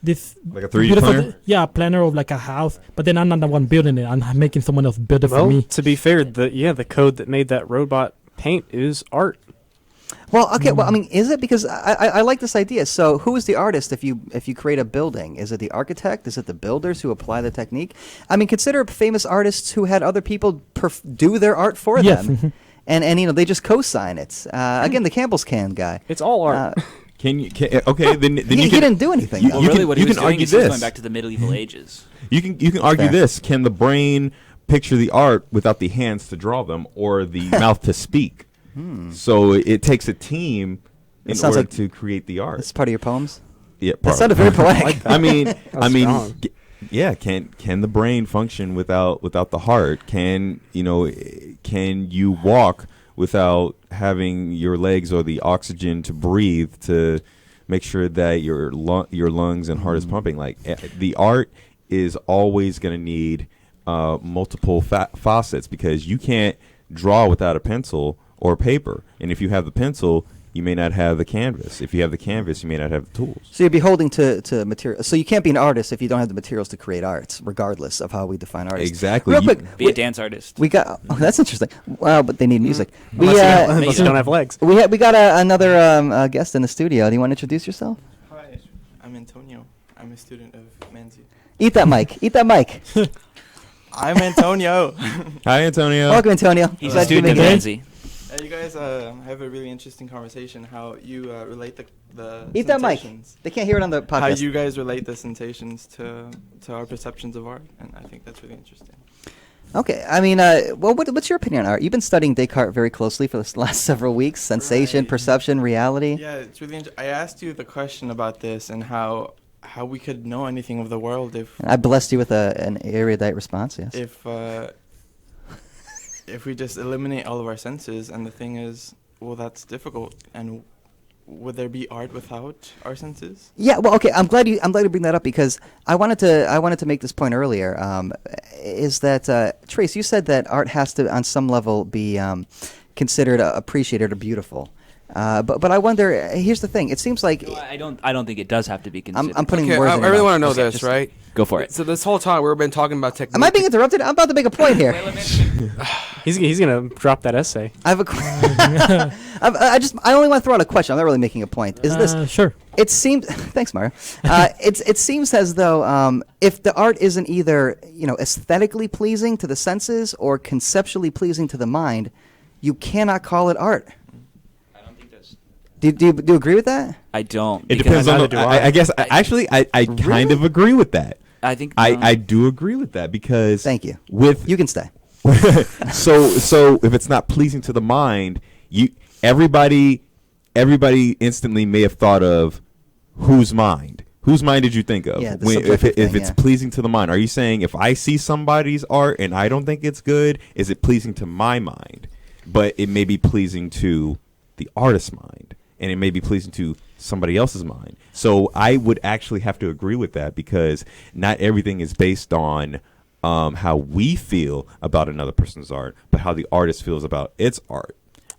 like a 3D planner? Planner of like a house, but then I'm not the one building it. I'm making someone else build it for me. To be fair, the code that made that robot paint is art. Well, okay. Well, I mean, is it? Because I like this idea. So, who is the artist if you create a building? Is it the architect? Is it the builders who apply the technique? I mean, consider famous artists who had other people do their art for them. And they just co-sign it. Again, the Campbell's can guy. It's all art. Then you he didn't do anything. Well, really, what he was doing is he was going back to the medieval ages. You can argue this: can the brain picture the art without the hands to draw them or the mouth to speak? So it takes a team in order to create the art. That's part of your poems. Yeah, that sounded very poetic. I mean. Yeah, can the brain function without the heart? Can you walk without having your legs or the oxygen to breathe to make sure that your lungs and heart is pumping? Like, the art is always going to need multiple facets, because you can't draw without a pencil or paper, and if you have the pencil, you may not have the canvas. If you have the canvas, you may not have the tools. So you're beholding to material. So you can't be an artist if you don't have the materials to create art, regardless of how we define artists. Exactly. Real quick, be a dance artist. We got. Oh, that's interesting. Well, but they need music. Unless you don't have legs. We got another guest in the studio. Do you want to introduce yourself? Hi, I'm Antonio. I'm a student of Manzi. Eat that mic. Eat that mic. I'm Antonio. Hi, Antonio. Welcome, Antonio. He's a student of Manzi. You guys have a really interesting conversation. How you relate the Eat that mic. They can't hear it on the podcast. How you guys relate the sensations to our perceptions of art, and I think that's really interesting. Okay, I mean, what's your opinion on art? You've been studying Descartes very closely for the last several weeks. Sensation, perception, reality. Yeah, it's really. I asked you the question about this and how we could know anything of the world if. And I blessed you with an erudite response. Yes. If we just eliminate all of our senses, and the thing is, well, that's difficult. And would there be art without our senses? Yeah. Well, okay. I'm glad you bring that up, because I wanted to make this point earlier. Is that Trace? You said that art has to, on some level, be considered appreciated or beautiful. But I wonder. Here's the thing. It seems like I don't think it does have to be considered. I'm putting words. I really want to know this, right? Go for it. So this whole time we've been talking about technique. Am I being interrupted? I'm about to make a point here. He's gonna drop that essay. I have a. I only want to throw out a question. I'm not really making a point. Is this sure? It seems. Thanks, Mario. It seems as though if the art isn't either aesthetically pleasing to the senses or conceptually pleasing to the mind, you cannot call it art. Do you agree with that? I don't. It depends on. I guess I kind of agree with that. I think I do agree with that because Thank you. With You can stay. so if it's not pleasing to the mind, everybody instantly may have thought of whose mind. Whose mind did you think of? Yeah, the if subjective thing, it's pleasing to the mind? Are you saying if I see somebody's art and I don't think it's good, is it pleasing to my mind? But it may be pleasing to the artist's mind, and it may be pleasing to somebody else's mind. So I would actually have to agree with that because not everything is based on how we feel about another person's art, but how the artist feels about its art.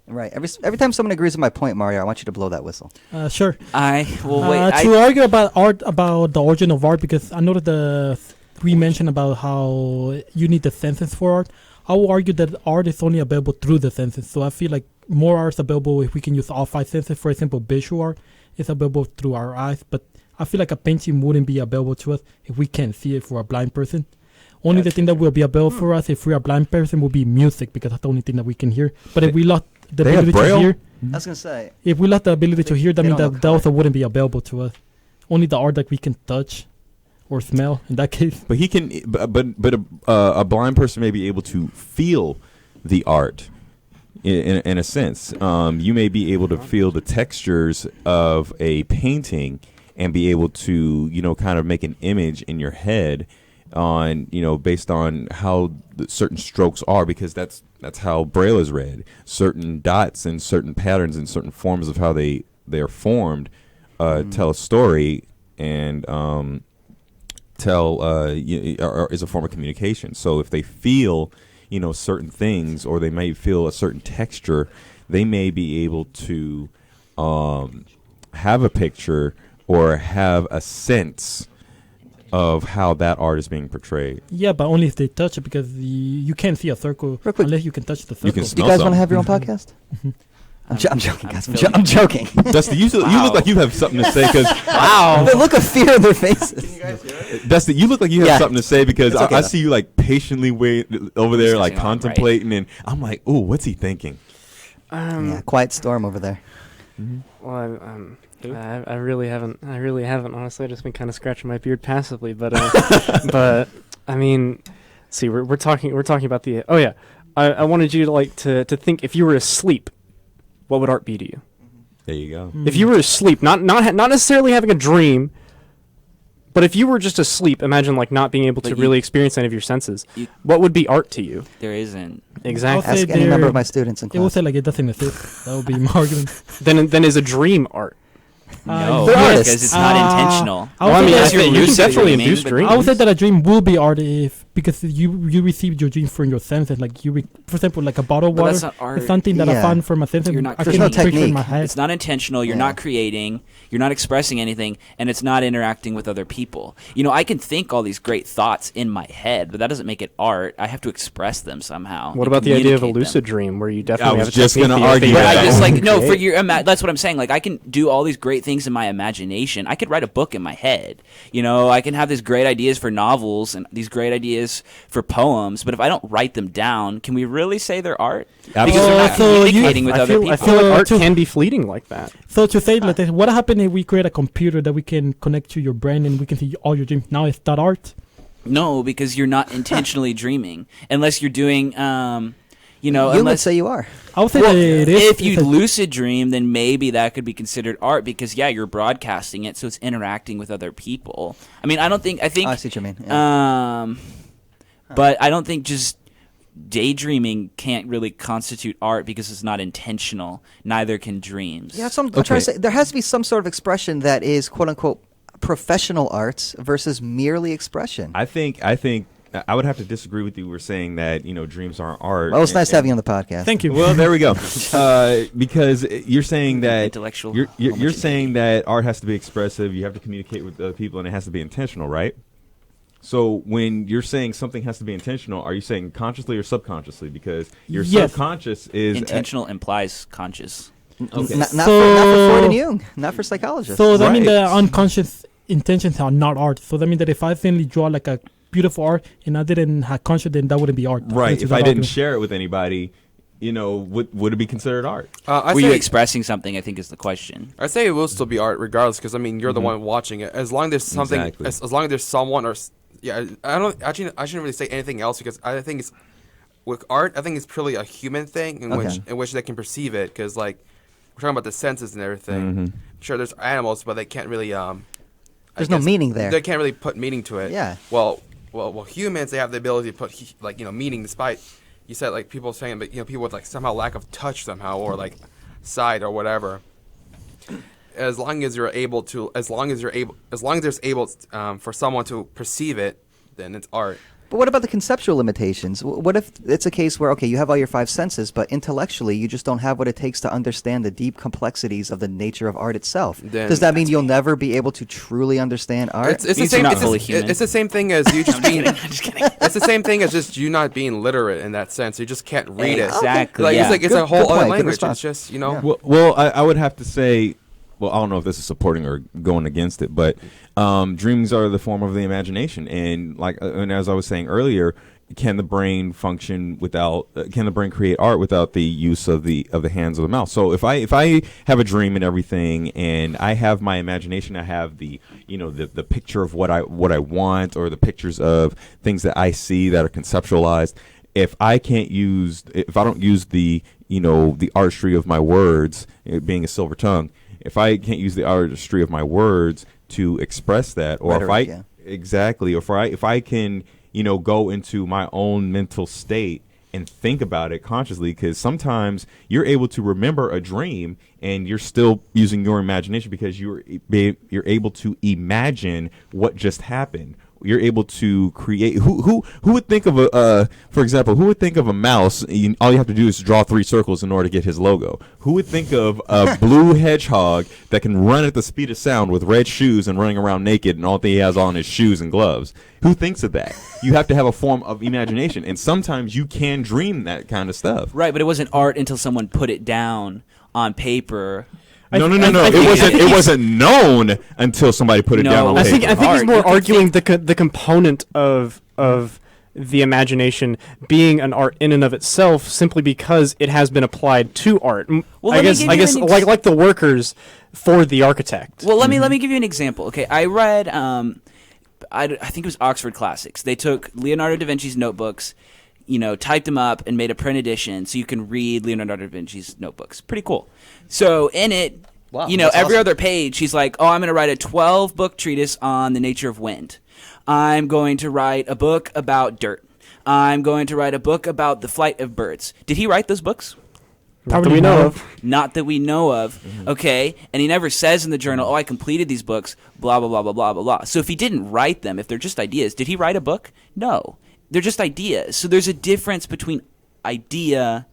Right. Every time someone agrees with my point, Mario, I want you to blow that whistle. Sure. To argue about art, about the origin of art, because I know that we mentioned about how you need the senses for art. I will argue that art is only available through the senses. So I feel like more art is available if we can use all five senses. For example, visual art is available through our eyes, but I feel like a painting wouldn't be available to us if we can't see it for a blind person. Only the thing that will be available for us if we're a blind person will be music, because that's the only thing that we can hear. But if we lost the ability to hear, I was gonna say, if we lost the ability to hear, that they means don't that know also wouldn't be available to us. Only the art that we can touch or smell in that case. But he can, but a blind person may be able to feel the art in a sense. You may be able to feel the textures of a painting and be able to, kind of make an image in your head on, based on how certain strokes are, because that's how Braille is read. Certain dots and certain patterns and certain forms of how they are formed tell a story and is a form of communication. So if they feel certain things, or they may feel a certain texture, they may be able to have a picture or have a sense of how that art is being portrayed. Yeah, but only if they touch it, because you can't see a circle unless you can touch the circle. You guys want to have your own podcast? I'm joking, guys. I'm joking. Dusty, you look like you have something to say because the look of fear in their faces. Dusty, you look like you have something to say because okay, I see you like patiently over there, like contemplating, and I'm like, "Ooh, what's he thinking?" Quiet storm over there. Well, I really haven't. Honestly, I've just been kind of scratching my beard passively. But but I mean, see, we're talking about the. Oh yeah, I wanted you to think, if you were asleep, what would art be to you? There you go. If you were asleep, not necessarily having a dream, but if you were just asleep, imagine not being able to really experience any of your senses. What would be art to you? There isn't. Exactly. Ask any member of my students in class. It will say it doesn't exist. That would be my argument. Then is a dream art? No, They're because it's not intentional. I you definitely induce dreams. I would say that a dream will be art because you received your dream from your senses. For example, like a bottle of water. That's not art. It's something that I found from my senses. You're not There's no technique. In my head. It's not intentional. You're not creating. You're not expressing anything, and it's not interacting with other people. I can think all these great thoughts in my head, but that doesn't make it art. I have to express them somehow. What about the idea of a lucid dream, where you definitely have a just technique gonna that argue you that. have to I just for your that's what I'm saying. I can do all these great things in my imagination. I could write a book in my head. I can have these great ideas for novels and these great ideas for poems, but if I don't write them down, can we really say they're art? Because they're not communicating with other people. I feel like art can be fleeting like that. So to say, what happens if we create a computer that we can connect to your brain and we can see all your dreams? Now it's not art. No, because you're not intentionally dreaming, unless you're doing. You would say you are. I would say that it is. If you lucid dream, then maybe that could be considered art because you're broadcasting it, so it's interacting with other people. I mean, I think. I see what you mean. Yeah. But I don't think just daydreaming can't really constitute art because it's not intentional. Neither can dreams. Yeah, I'm trying to say there has to be some sort of expression that is quote unquote professional arts versus merely expression. I think I would have to disagree with you. We're saying that dreams aren't art. Well, it's nice having you on the podcast. Thank you. Well, there we go. Because you're saying that Intellectual. You're saying that art has to be expressive. You have to communicate with other people, and it has to be intentional, right? So when you're saying something has to be intentional, are you saying consciously or subconsciously? Because your subconscious is intentional implies conscious. Okay. Not for Freud and Jung, not for psychologists. So that means that unconscious intentions are not art. So that means that if I suddenly draw a beautiful art and I didn't have conscious, then that wouldn't be art. Right. If I didn't share it with anybody, would it be considered art? Were you expressing something? I think is the question. I say it will still be art regardless, because you're the one watching it. As long as there's something, Exactly. as long as there's someone or Yeah, I don't. Actually, I shouldn't really say anything else because I think it's with art. I think it's purely a human thing in which they can perceive it. Because like we're talking about the senses and everything. Sure, there's animals, but they can't really. There's no meaning there. They can't really put meaning to it. Yeah. Well, humans they have the ability to put meaning despite you said like people saying, but people with like somehow lack of touch somehow or like sight or whatever. As long as there's able for someone to perceive it, then it's art. But what about the conceptual limitations? What if it's a case where, okay, you have all your 5 senses, but intellectually you just don't have what it takes to understand the deep complexities of the nature of art itself? Then Does that mean you'll never be able to truly understand art? It's the same thing as you just being. Just kidding. It's the same thing as just you not being literate in that sense. You just can't read it. Exactly. Like, it's Good a whole other point, good language. response. It's just Yeah. Well, I would have to say, well, I don't know if this is supporting or going against it, but dreams are the form of the imagination, and and as I was saying earlier, can the brain function without? Can the brain create art without the use of the hands or the mouth? So if I have a dream and everything, and I have my imagination, I have the the picture of what I want, or the pictures of things that I see that are conceptualized. If I don't use the the artistry of my words, being a silver tongue. If I can't use the artistry of my words to express that, or Rhetoric, if I can, go into my own mental state and think about it consciously, because sometimes you're able to remember a dream and you're still using your imagination because you're able to imagine what just happened. You're able to create. Who would think of for example, who would think of a mouse? All you have to do is draw 3 circles in order to get his logo. Who would think of a blue hedgehog that can run at the speed of sound with red shoes and running around naked, and all he has on is shoes and gloves? Who thinks of that? You have to have a form of imagination, and sometimes you can dream that kind of stuff. Right, but it wasn't art until someone put it down on paper. No. It wasn't known until somebody put it down on paper. I think he's more arguing the component of the imagination being an art in and of itself, simply because it has been applied to art. Well, I guess like the workers for the architect. Well, let me give you an example. Okay, I read I think it was Oxford Classics. They took Leonardo da Vinci's notebooks, typed them up and made a print edition so you can read Leonardo da Vinci's notebooks. Pretty cool. So in it, every other page, he's like, oh, I'm going to write a 12-book treatise on the nature of wind. I'm going to write a book about dirt. I'm going to write a book about the flight of birds. Did he write those books? Not that we know of. Not that we know of. Mm-hmm. Okay. And he never says in the journal, oh, I completed these books, blah, blah, blah, blah, blah, blah, blah. So if he didn't write them, if they're just ideas, did he write a book? No. They're just ideas. So there's a difference between idea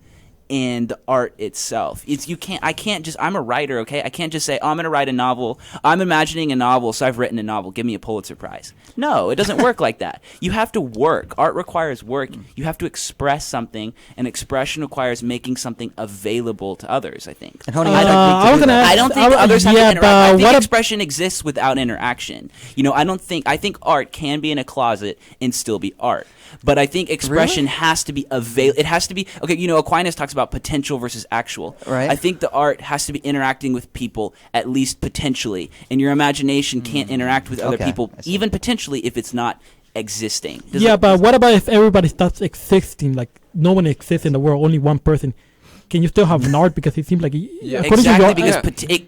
and the art itself. I'm a writer, okay? I can't just say, oh, I'm going to write a novel. I'm imagining a novel, so I've written a novel. Give me a Pulitzer Prize. No, it doesn't work like that. You have to work. Art requires work. You have to express something, and expression requires making something available to others, I think. And I don't think others have to interact. I think expression exists without interaction. I think art can be in a closet and still be art. But I think expression has to be available. It has to be okay. Aquinas talks about potential versus actual. Right. I think the art has to be interacting with people at least potentially, and your imagination can't interact with other people even potentially if it's not existing. But what about if everybody starts existing? Like no one exists in the world, only one person. Can you still have an art? Because it seems like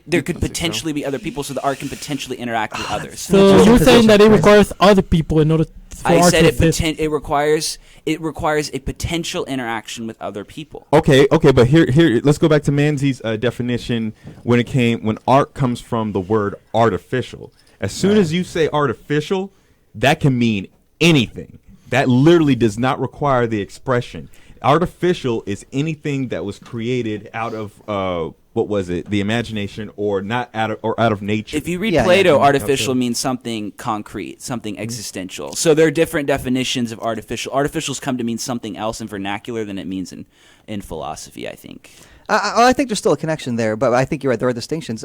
there could potentially be other people, so the art can potentially interact with others. So you're saying that it requires other people in order for art to exist? It requires a potential interaction with other people. Okay, but here let's go back to Manzi's definition when art comes from the word artificial. As soon as you say artificial, that can mean anything. That literally does not require the expression. Artificial is anything that was created out of the imagination, or not out of nature. If you read Plato, artificial means something concrete, something existential. So there are different definitions of artificial. Artificials come to mean something else in vernacular than it means in philosophy, I think. I think there's still a connection there, but I think you're right. There are distinctions.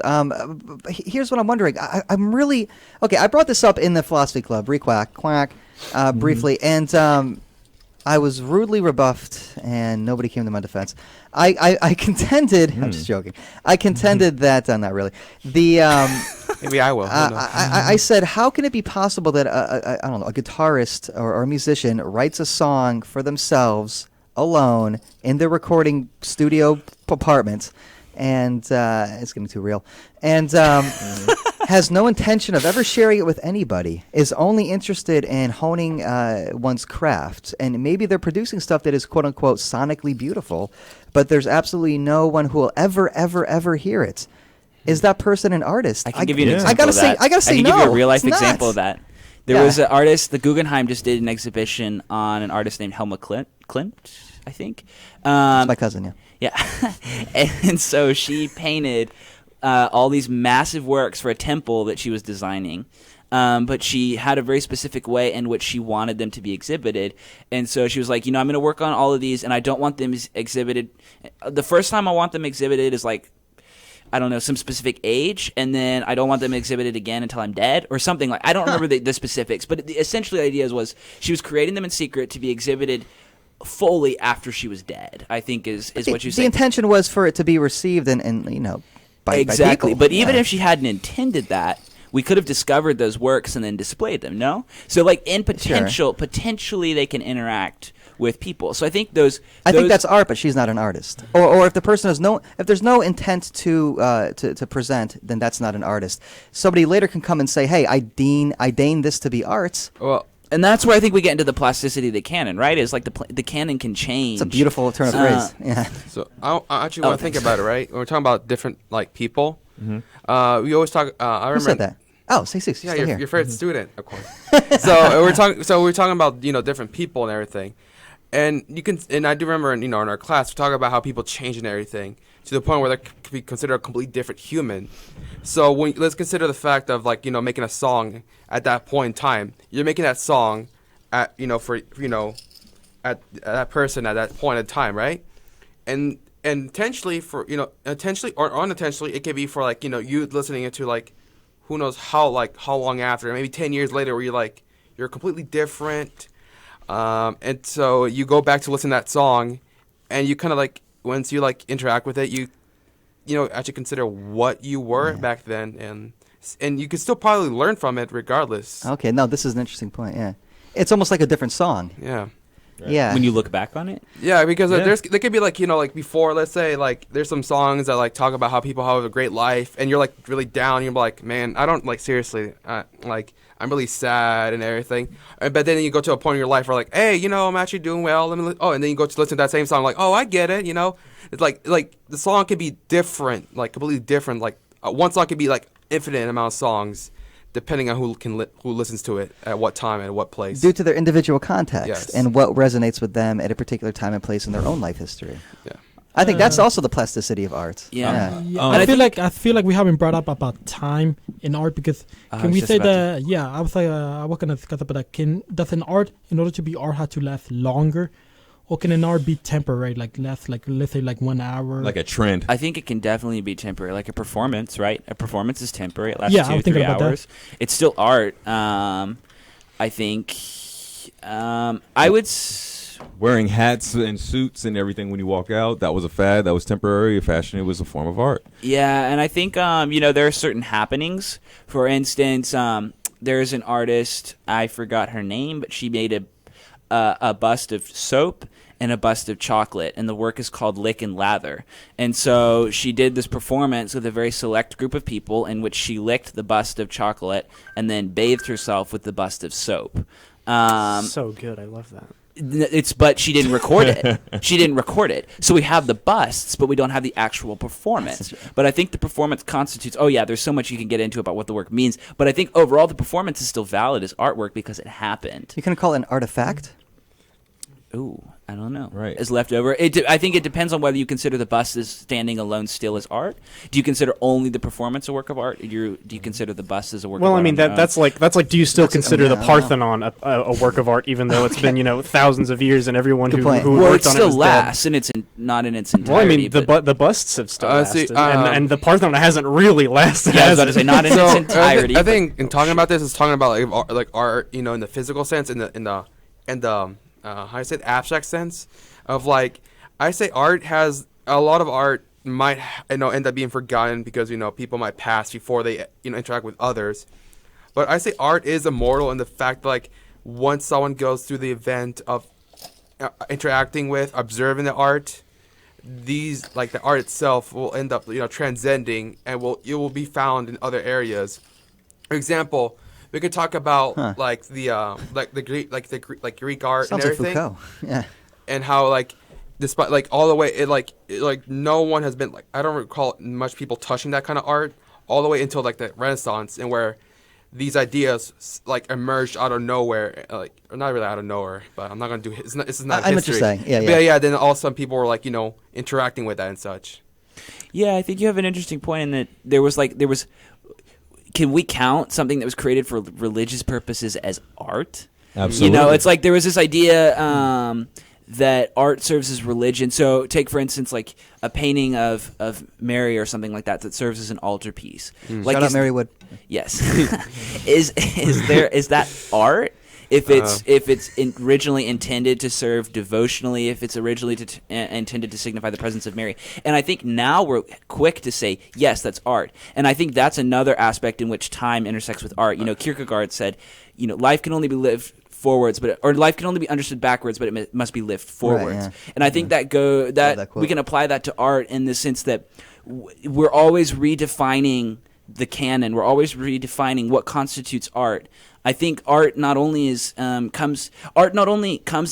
Here's what I'm wondering. I'm really okay. I brought this up in the philosophy club, briefly, and I was rudely rebuffed, and nobody came to my defense. I contended. I'm just joking. I contended that not really. Maybe I will. Who knows? I said, how can it be possible that I don't know, a guitarist or a musician writes a song for themselves alone in their recording studio apartment, and it's getting too real, and has no intention of ever sharing it with anybody, is only interested in honing one's craft, and maybe they're producing stuff that is quote unquote sonically beautiful, but there's absolutely no one who will ever hear it. Is that person an artist? I can give you an yeah. example I gotta of that. say, I gotta say can no. give you a real life it's example not. of that. There was an artist, the Guggenheim just did an exhibition on an artist named Helma Klimt, I think. It's my cousin, yeah. Yeah. And so she painted all these massive works for a temple that she was designing. But she had a very specific way in which she wanted them to be exhibited. And so she was like, I'm going to work on all of these, and I don't want them exhibited. The first time I want them exhibited is like, I don't know, some specific age, and then I don't want them exhibited again until I'm dead, or something like. I don't remember the specifics, but essentially the idea was she was creating them in secret to be exhibited fully after she was dead. I think is what you said. The intention was for it to be received and by exactly. people. But even if she hadn't intended that, we could have discovered those works and then displayed them. No, so like in potentially they can interact with people. So I think I think that's art, but she's not an artist. Or if the person if there's no intent to present, then that's not an artist. Somebody later can come and say, "Hey, I deign this to be art." Well, and that's where I think we get into the plasticity of the canon, right? Is like the canon can change. It's a beautiful turn of phrase. Yeah. So I actually want to think about it, right? When we're talking about different like people, we always talk. I remember Who said that? Oh, 6 Yeah, still your here. favorite student, of course. So we're talking about different people and everything, and I do remember in our class we talk about how people change and everything to the point where they could be considered a completely different human. So let's consider the fact of making a song at that point in time. You're making that song at at that person at that point in time, right? And intentionally intentionally or unintentionally, it could be for you listening into who knows how long after, maybe 10 years later, where you're completely different, and so you go back to listen to that song, and you kind of once you interact with it, you actually consider what you were back then, and you can still probably learn from it regardless. Okay, no, this is an interesting point. Yeah, it's almost like a different song. Yeah. Right. Yeah. When you look back on it. Yeah, because there could be before, let's say there's some songs that talk about how people have a great life, and you're really down. You're like, man, I don't seriously, I'm really sad and everything. But then you go to a point in your life where hey, I'm actually doing well. And then you go to listen to that same song, oh, I get it. It's like the song can be different, completely different. One song could be infinite amount of songs, depending on who listens to it at what time and at what place. Due to their individual context Yes. and what resonates with them at a particular time and place in their own life history. Yeah. I think that's also the plasticity of art. Yeah. Yeah, And I feel like we haven't brought up about time in art because can we was say just about that? Yeah, I was gonna discuss about that. Does an art, in order to be art, have to last longer, or can an art be temporary, last let's say 1 hour? Like a trend. I think it can definitely be temporary, like a performance, right? A performance is temporary. It lasts Yeah, I was 2-3 thinking about that. hours. It's still art. I think I would. Wearing hats and suits and everything when you walk out, that was a fad. That was temporary. A fashion. It was a form of art. Yeah, and I think there are certain happenings. For instance, there's an artist, I forgot her name, but she made a bust of soap and a bust of chocolate, and the work is called Lick and Lather. And so she did this performance with a very select group of people in which she licked the bust of chocolate and then bathed herself with the bust of soap. So good. I love that. But she didn't record it. She didn't record it. So we have the busts, but we don't have the actual performance. But I think the performance constitutes, there's so much you can get into about what the work means. But I think overall the performance is still valid as artwork because it happened. You can call it an artifact. Ooh, I don't know. Right. As leftover. I think it depends on whether you consider the bust as standing alone still as art. Do you consider only the performance a work of art? Do you consider the bust as a work of art? Well, I mean that's like do you still consider the I don't Parthenon a work of art, even though it's been thousands of years and everyone Good who point. who Well, it worked on it still was lasts, and it's not in its entirety. Well, I mean but- the busts have still See, lasted, and the Parthenon hasn't really lasted. Yeah, I was has about to it? say not in its entirety. I think in talking about this is talking about art, in the physical sense, in the how I say abstract sense of I say art has a lot of art might end up being forgotten because people might pass before they interact with others. But I say art is immortal in the fact that, like, once someone goes through the event of interacting with, observing the art, the art itself will end up transcending, and it will be found in other areas. For example, we could talk about the Greek art. Sounds and like everything. Foucault. Yeah. And how despite all the way no one has been I don't recall much people touching that kind of art all the way until the Renaissance, and where these ideas emerged out of nowhere, or not really out of nowhere, but I'm not gonna do this is not I know what history. you're saying. Yeah, But yeah. Then all of a sudden people were interacting with that and such. Yeah, I think you have an interesting point in that there was can we count something that was created for religious purposes as art? Absolutely. It's there was this idea that art serves as religion. So take, for instance, a painting of Mary or something like that serves as an altarpiece. Shout out Mary Wood. Yes. is that art? If it's originally intended to serve devotionally, if it's originally intended to signify the presence of Mary. And I think now we're quick to say, yes, that's art. And I think that's another aspect in which time intersects with art. Kierkegaard said, life can only be lived forwards, or life can only be understood backwards, but it must be lived forwards. Right, yeah. And I think that we can apply that to art in the sense that we're always redefining the canon. We're always redefining what constitutes art. I think art not only comes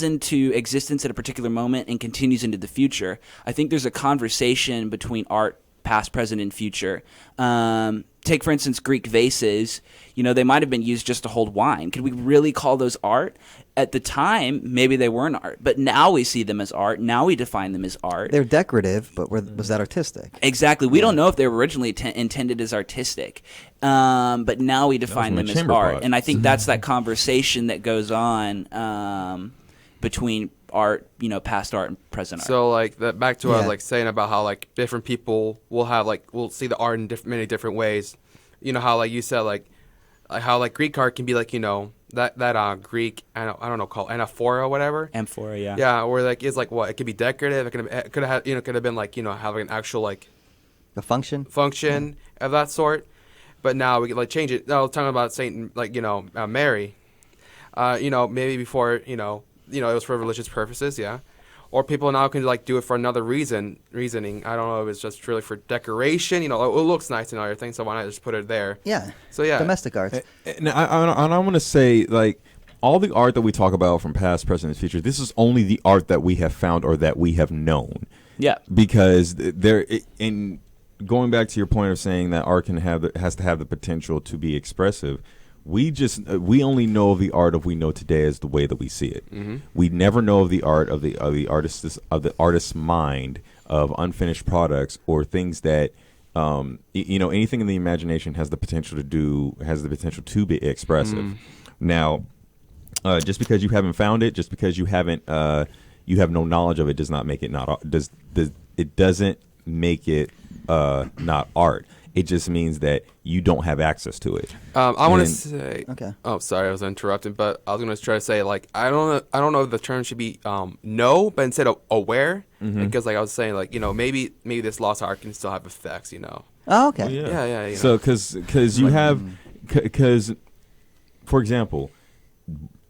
into existence at a particular moment and continues into the future. I think there's a conversation between art, past, present, and future. Take, for instance, Greek vases. They might have been used just to hold wine. Could we really call those art? At the time, maybe they weren't art, but now we see them as art. Now we define them as art. They're decorative, but was that artistic? Exactly. We don't know if they were originally intended as artistic, but now we define them as art. Pot. And I think that's that conversation that goes on between art, past art and present art. So back to what I was saying about how different people will see the art in many different ways. How you said how Greek art can be that Greek called anaphora or whatever. Amphora, yeah. Yeah, where it's what it could be decorative. It could have could have been having an actual a function of that sort. But now we can change it. Now talking about Saint Mary, maybe before it was for religious purposes, yeah. Or people now can do it for another reasoning. I don't know if it's just really for decoration. It looks nice and everything, so why not just put it there? Yeah. So yeah, domestic art. And I want to say all the art that we talk about from past, present, and future. This is only the art that we have found or that we have known. Yeah. Because in going back to your point of saying that art has to have the potential to be expressive. We only know of the art of we know today as the way that we see it. Mm-hmm. We never know of the art of the artist's mind of unfinished products or things that anything in the imagination has the potential to be expressive. Mm. Now, just because you haven't found it, just because you haven't you have no knowledge of it, does not make it it doesn't make it not art. It just means that you don't have access to it. I want to say. Okay. Oh, sorry, I was interrupted, but I was going to try to say I don't know if the term should be know, but instead of aware, because I was saying maybe this lost art can still have effects. Oh, okay. Well, yeah. So because you have for example,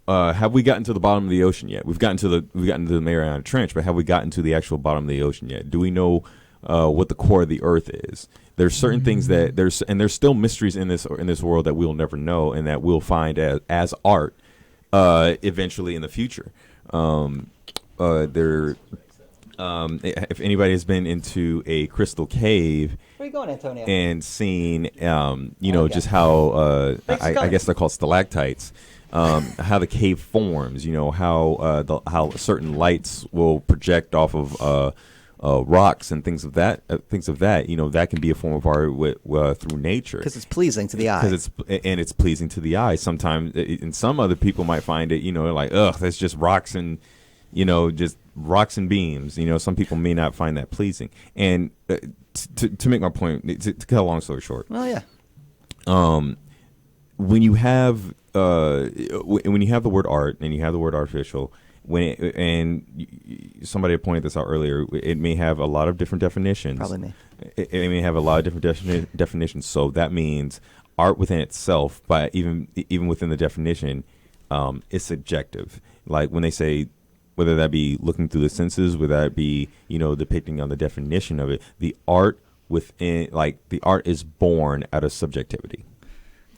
have we gotten to the bottom of the ocean yet? We've gotten to the Mariana Trench, but have we gotten to the actual bottom of the ocean yet? Do we know what the core of the Earth is? There's certain things that there's still mysteries in this world that we'll never know and that we'll find as art eventually in the future. If anybody has been into a crystal cave, where you going, Antonio? And seen just how I guess they're called stalactites. How the cave forms, how certain lights will project off of rocks and things of that. That can be a form of art through nature because it's pleasing to the eye. It's pleasing to the eye. Sometimes, and some other people might find it, ugh, that's just rocks and just rocks and beams. Some people may not find that pleasing. And to make my point, to cut a long story short. Well, yeah. When you have the word art and you have the word artificial somebody pointed this out earlier, it may have a lot of different definitions. Probably me. It may have a lot of different definitions. So that means art within itself, but even within the definition, is subjective. Like when they say, whether that be looking through the senses, whether that be, depicting on the definition of it, the art within, like, the art is born out of subjectivity.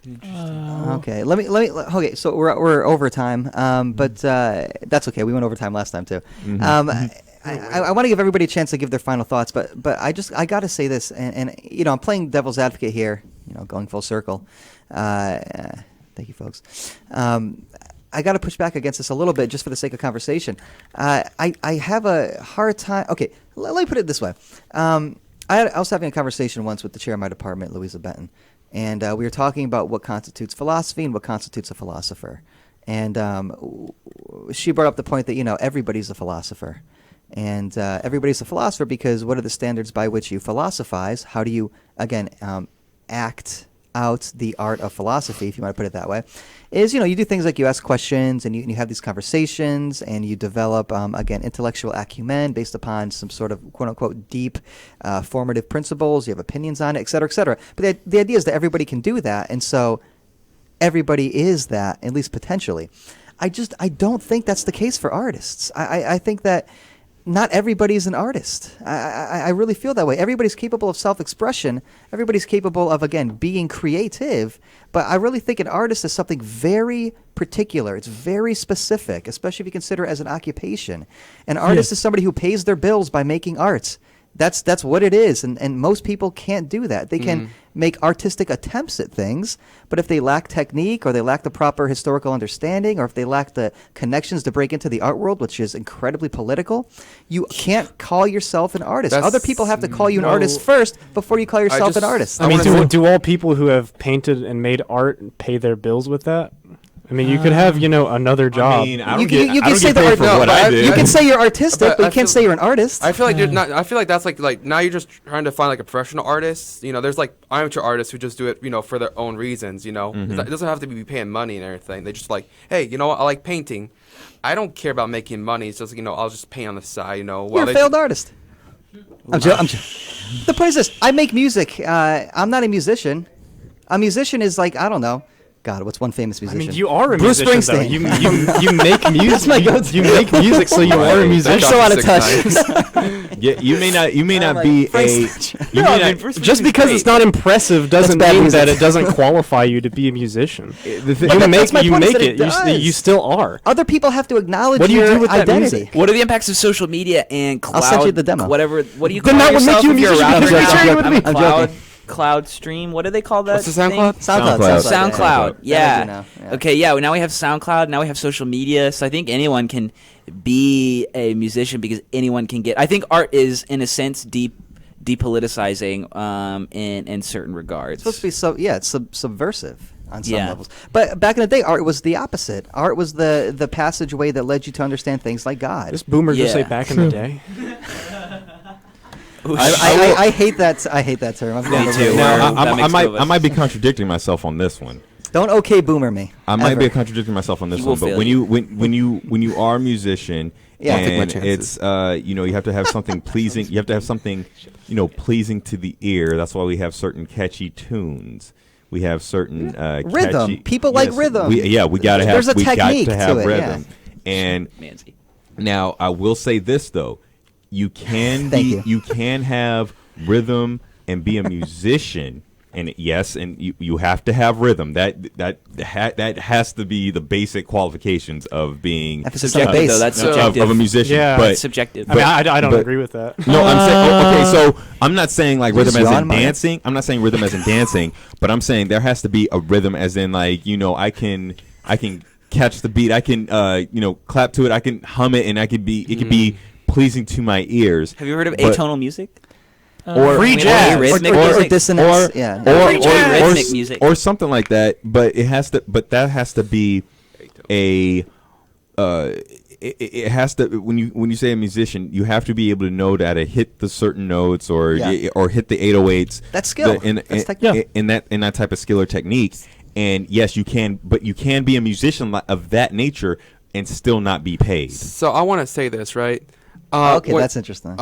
Okay, let me. Okay, so we're over time, but that's okay. We went over time last time too. I want to give everybody a chance to give their final thoughts, but I got to say this, and I'm playing devil's advocate here, going full circle. Thank you, folks. I got to push back against this a little bit just for the sake of conversation. I have a hard time. Okay, let me put it this way. I was having a conversation once with the chair of my department, Louisa Benton, and we were talking about what constitutes philosophy and what constitutes a philosopher. And she brought up the point that everybody's a philosopher. And everybody's a philosopher because what are the standards by which you philosophize? How do you, again, act out the art of philosophy, if you want to put it that way, is, you do things like you ask questions and you have these conversations and you develop, again, intellectual acumen based upon some sort of quote-unquote deep formative principles. You have opinions on it, et cetera, et cetera. But the idea is that everybody can do that, and so everybody is that, at least potentially. I don't think that's the case for artists. I think that not everybody's an artist. I really feel that way. Everybody's capable of self-expression. Everybody's capable of, again, being creative. But I really think an artist is something very particular. It's very specific, especially if you consider it as an occupation. An artist is somebody who pays their bills by making art. That's what it is, and most people can't do that. They can make artistic attempts at things, but if they lack technique or they lack the proper historical understanding or if they lack the connections to break into the art world, which is incredibly political, you can't call yourself an artist. Other people have to call you an artist first before you call yourself an artist. I mean, do all people who have painted and made art pay their bills with that? I mean, you could have, another job. I mean, I don't you can say get paid for what I did. You can say you're artistic, but you can't say you're an artist. I feel like you're not. I feel like that's like now you're just trying to find like a professional artist. There's like amateur artists who just do it, for their own reasons. It doesn't have to be paying money and everything. They just like, hey, what? I like painting. I don't care about making money. It's just I'll just paint on the side. You're a failed artist. I'm joking. The point is this: I make music. I'm not a musician. A musician is like, I don't know. God, what's one famous musician? I mean, you are a Bruce musician, Springsteen. You make music. That's my go-to. You make music, so you are a musician. I'm so out of touch. Yeah, you may not be a. Just because it's not impressive doesn't mean that it doesn't qualify you to be a musician. You still are. Other people have to acknowledge what do you your do with identity. That music? What are the impacts of social media and cloud? I'll send you the demo. Whatever. What do you then call that would yourself make you a if you're musician. around? I'm joking. Cloud stream. What do they call that? What's the SoundCloud? SoundCloud. Yeah. Okay. Yeah. Now we have SoundCloud. Now we have social media. So I think anyone can be a musician because anyone can get. I think art is, in a sense, depoliticizing in certain regards. It's supposed to be it's subversive on some levels. But back in the day, art was the opposite. Art was the passageway that led you to understand things like God. This boomer just say back in the day. I hate that. I hate that term. Me too. Now, I might be contradicting myself on this one. Don't okay boomer me. I might be contradicting myself on this one, but when you are a musician, and it's you have to have something pleasing. You have to have something pleasing to the ear. That's why we have certain catchy tunes. We have certain rhythm. People like rhythm. We gotta have. There's a technique to have it, rhythm. Yeah. And now I will say this though. You can have rhythm and be a musician, and you have to have rhythm. That has to be the basic qualifications of being subjective. Though that's subjective of a musician. Yeah, but it's subjective. I don't agree with that. No, I'm saying so I'm not saying like rhythm as in dancing. I'm not saying rhythm as in dancing, but I'm saying there has to be a rhythm as in like I can catch the beat. I can clap to it. I can hum it, and it could be pleasing to my ears. Have you heard of atonal music? Or free jazz, or dissonance, rhythmic music, or something like that. But it has to. But that has to be a. It has to. When you say a musician, you have to be able to know that it hit the certain notes or hit the 808s. That's skill. In that type of skill or technique. And yes, you can. But you can be a musician of that nature and still not be paid. So I want to say this, right? Okay, that's interesting.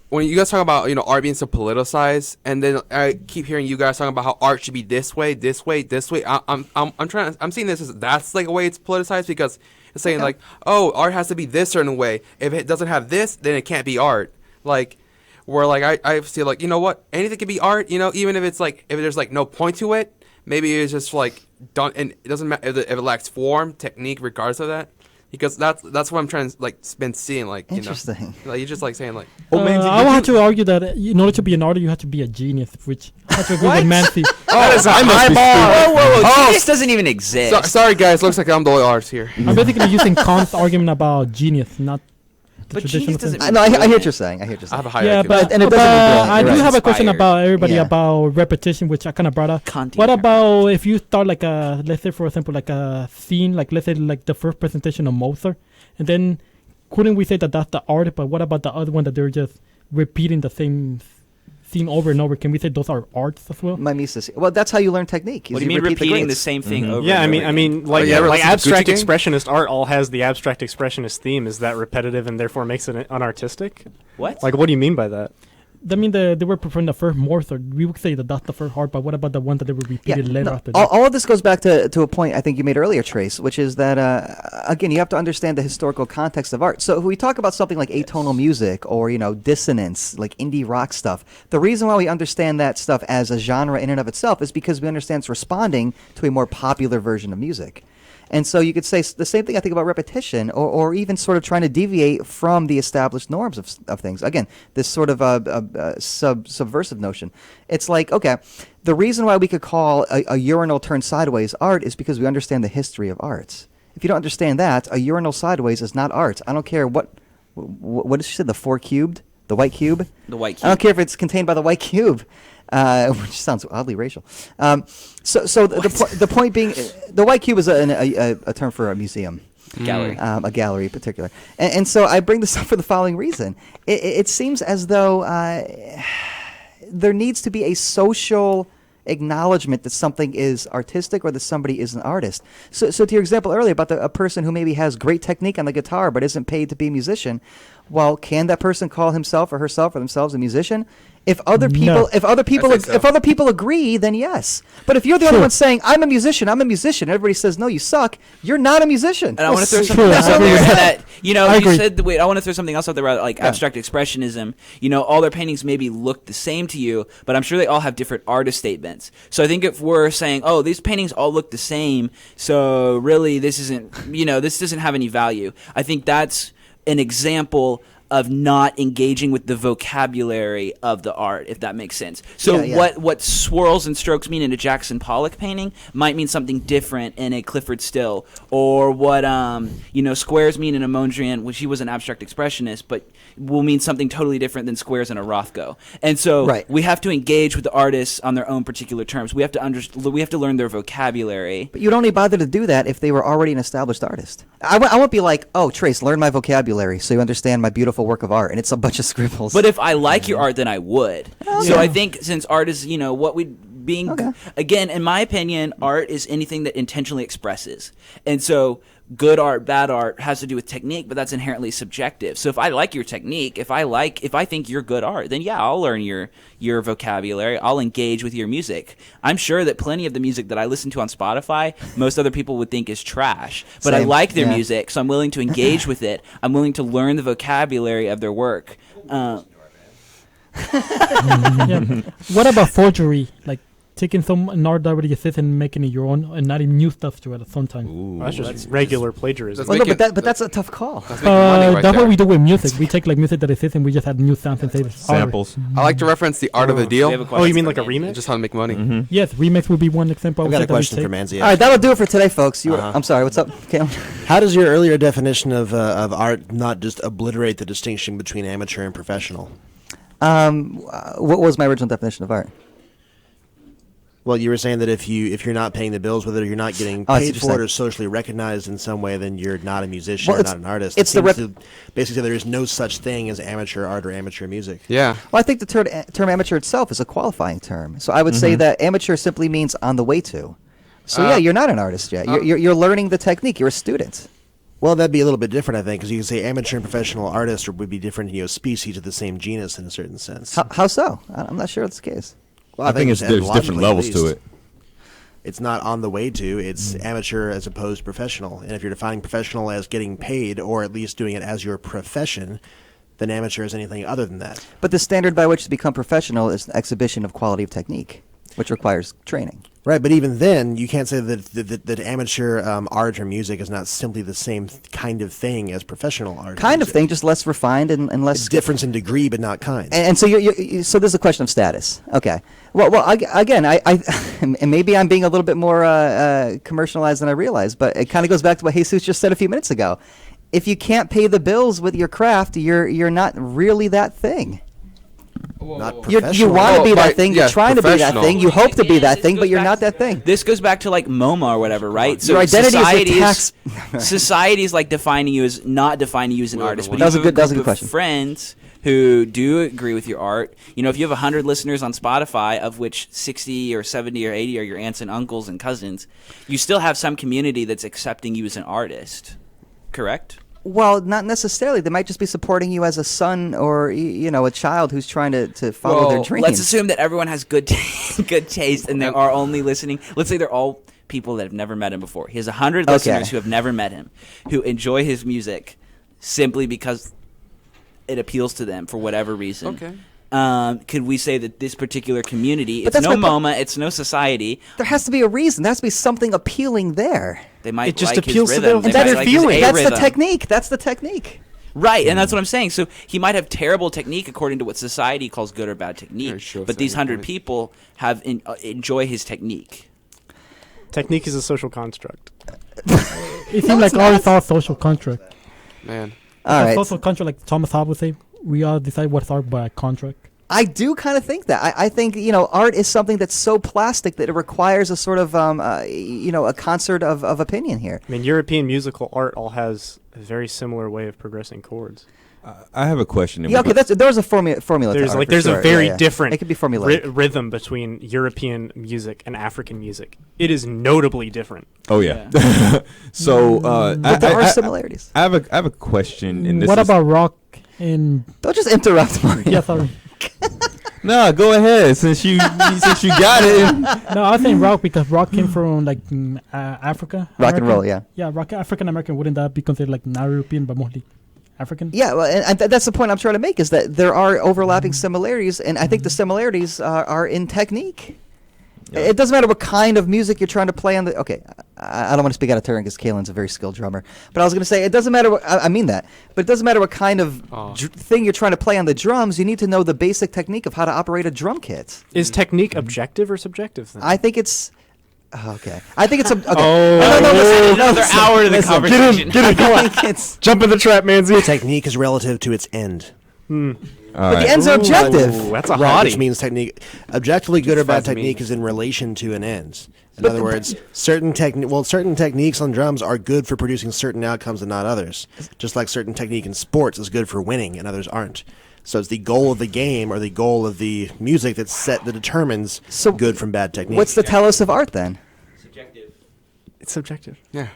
When you guys talk about art being so politicized, and then I keep hearing you guys talking about how art should be this way, this way, this way. I'm seeing this as that's like a way it's politicized because it's saying like, oh, art has to be this certain way. If it doesn't have this, then it can't be art. Like, where like I feel like, you know what, anything can be art. Even if it's like if there's like no point to it, maybe it's just like done, and it doesn't matter if it lacks form, technique, regardless of that. Because that's what I'm trying to been seeing Interesting. Like you're just like saying like. I want to argue that in order to be an artist, you have to be a genius, which I have to agree with Mancy. That is a high bar. Whoa. Genius doesn't even exist. Sorry guys, looks like I'm the only artist here. I'm basically using Kant's argument about genius, not. But genius doesn't. I hear what you're saying. I have a higher. Yeah, but and it doesn't I do have a question Inspired. about everybody about repetition, which I kind of brought up. Kantian What about if you start like let's say for example, like a scene, like let's say like the first presentation of Mozart, and then couldn't we say that that's the art? But what about the other one that they're just repeating the same scene over and over? Can we say those are arts as well? Mimesis. Well, that's how you learn technique. What do you mean repeating the same thing over? Yeah, and over I mean, again? like like abstract Gucci Gang? expressionist art all has the abstract expressionist theme. Is that repetitive and therefore makes it unartistic? What? Like, what do you mean by that? I mean, they were preferring the first Mozart. We would say that that's the first art, but what about the one that they were repeated later after that? All of this goes back to a point I think you made earlier, Trace, which is that, again, you have to understand the historical context of art. So if we talk about something like atonal music or, dissonance, like indie rock stuff, the reason why we understand that stuff as a genre in and of itself is because we understand it's responding to a more popular version of music. And so you could say the same thing, I think, about repetition or even sort of trying to deviate from the established norms of things. Again, this sort of subversive notion. It's like, okay, the reason why we could call a urinal turned sideways art is because we understand the history of art. If you don't understand that, a urinal sideways is not art. I don't care what did she say, the four cubed? The white cube? The white cube. I don't care if it's contained by the white cube. Which sounds oddly racial. So the point being, the white cube is a term for a museum. Gallery. A gallery in particular. And so I bring this up for the following reason. It seems as though there needs to be a social acknowledgement that something is artistic or that somebody is an artist. So to your example earlier about a person who maybe has great technique on the guitar but isn't paid to be a musician, well, can that person call himself or herself or themselves a musician? If other people agree, then yes. But if you're the only one saying I'm a musician, everybody says no, you suck. You're not a musician. And I want to throw something else out there that I said. Wait, I want to throw something else out there about like abstract expressionism. All their paintings maybe look the same to you, but I'm sure they all have different artist statements. So I think if we're saying, oh, these paintings all look the same, so really this isn't, this doesn't have any value. I think that's an example of not engaging with the vocabulary of the art, if that makes sense. So what swirls and strokes mean in a Jackson Pollock painting might mean something different in a Clifford Still, or what squares mean in a Mondrian, which he was an abstract expressionist, but will mean something totally different than squares in a Rothko. And so we have to engage with the artists on their own particular terms. We have to learn their vocabulary. But you'd only bother to do that if they were already an established artist. I won't be like, oh, Trace, learn my vocabulary so you understand my beautiful work of art, and it's a bunch of scribbles. But if I like your art, then I would. So I think since art is, what we being again, in my opinion, art is anything that intentionally expresses. And so good art, bad art has to do with technique, but that's inherently subjective. So if I like your technique, if I think you're good art, then I'll learn your vocabulary. I'll engage with your music. I'm sure that plenty of the music that I listen to on Spotify, most other people would think is trash. But I like their music, so I'm willing to engage with it. I'm willing to learn the vocabulary of their work. What about forgery? Like taking an art that already exists and making it your own and adding new stuff to it sometimes. Ooh, that's just regular plagiarism. Well, no, but that's a tough call. That's what we do with music. We take like music that exists and we just add new sounds and say it's samples. I like to reference the art of the deal. Oh, you mean like a remix? Just how to make money. Yes, remix would be one example. I've got a question for Manzi. All right, that'll do it for today, folks. I'm sorry, what's up, Cam? How does your earlier definition of art not just obliterate the distinction between amateur and professional? What was my original definition of art? Well, you were saying that if you're not paying the bills with it, or you're not getting paid for it, or socially recognized in some way, then you're not a musician or not an artist. It seems to basically there is no such thing as amateur art or amateur music. Yeah. Well, I think the term amateur itself is a qualifying term. So I would say that amateur simply means on the way to. So you're not an artist yet. You're learning the technique. You're a student. Well, that'd be a little bit different, I think, because you can say amateur and professional artists would be different, species of the same genus in a certain sense. How so? I'm not sure that's the case. Well, I think there's different levels to it. It's not on the way to. It's amateur as opposed to professional. And if you're defining professional as getting paid, or at least doing it as your profession, then amateur is anything other than that. But the standard by which to become professional is an exhibition of quality of technique, which requires training. Right, but even then, you can't say that amateur art or music is not simply the same kind of thing as professional art. Kind of thing, just less refined and less... It's difference in degree, but not kind. And so so there's a question of status. Okay. Well, again, I and maybe I'm being a little bit more commercialized than I realize, but it kind of goes back to what Jesus just said a few minutes ago. If you can't pay the bills with your craft, you're not really that thing. Not You professional. want to be that Right, thing. yeah, You're trying to be that professional. thing. You hope to be Yeah, that this thing, goes but you're back not to- that thing. This goes back to like MoMA or whatever, right? Your identity is society your tax. society is like defining you as not defining you as an artist. But That was you a have good group of question. Friends who do agree with your art. If you have 100 listeners on Spotify, of which 60 or 70 or 80 are your aunts and uncles and cousins, you still have some community that's accepting you as an artist. Correct? Well, not necessarily. They might just be supporting you as a son or a child who's trying to follow their dreams. Let's assume that everyone has good good taste and they are only listening. Let's say they're all people that have never met him before. He has 100 listeners who have never met him, who enjoy his music simply because it appeals to them for whatever reason. Okay. Could we say that this particular community, But it's that's no my po- MoMA, it's no society, There has to be a reason. There has to be something appealing there. they might It just like appeals his to rhythm. them. They That's might their like his feeling. That's the A-rhythm. technique. That's the technique. Right, and that's what I'm saying. So he might have terrible technique according to what society calls good or bad technique, Yeah, sure, but these so 100 people have enjoy his technique. Technique is a social construct. It seems like art is all social contract. Man. All right. Social contract, like Thomas Hobbes would say, we all decide what's art by contract. I do kind of think that. I think, art is something that's so plastic that it requires a sort of, a concert of opinion here. I mean, European musical art all has a very similar way of progressing chords. I have a question. Yeah, okay, there's a formula to There's art, like for there's sure. a very Yeah, yeah. different It could be formulaic. rhythm between European music and African music. It is notably different. Oh yeah. So But there are similarities. I have a question. And this What is, about rock and... Don't just interrupt, Mario. Yeah, sorry. No, go ahead. Since you got it. No, I was saying rock because rock came from like Africa. Rock and American. roll, yeah. Yeah, rock African American. Wouldn't that be considered like not European but mostly African? Yeah, well, and that's the point I'm trying to make, is that there are overlapping similarities, and I think the similarities are in technique. Yeah. It doesn't matter what kind of music you're trying to play on the... Okay, I don't want to speak out of turn because Kalen's a very skilled drummer. But I was going to say, it doesn't matter what... I mean that. But it doesn't matter what kind of thing you're trying to play on the drums. You need to know the basic technique of how to operate a drum kit. Is technique objective or subjective then? I think it's... Okay. I think it's... Okay. Oh. No, listen, Another listen, hour to the listen. conversation. I think it's... Jump in the trap, Manzi. Technique is relative to its end. All But the ends are objective. Ooh, that's a Right, which hottie. means technique. Objectively good or bad Fuzz me. technique is in relation to an end. In other words, certain techniques on drums are good for producing certain outcomes and not others. Just like certain technique in sports is good for winning and others aren't. So it's the goal of the game or the goal of the music that determines So good from bad technique. What's the telos of art, then? It's subjective. Yeah.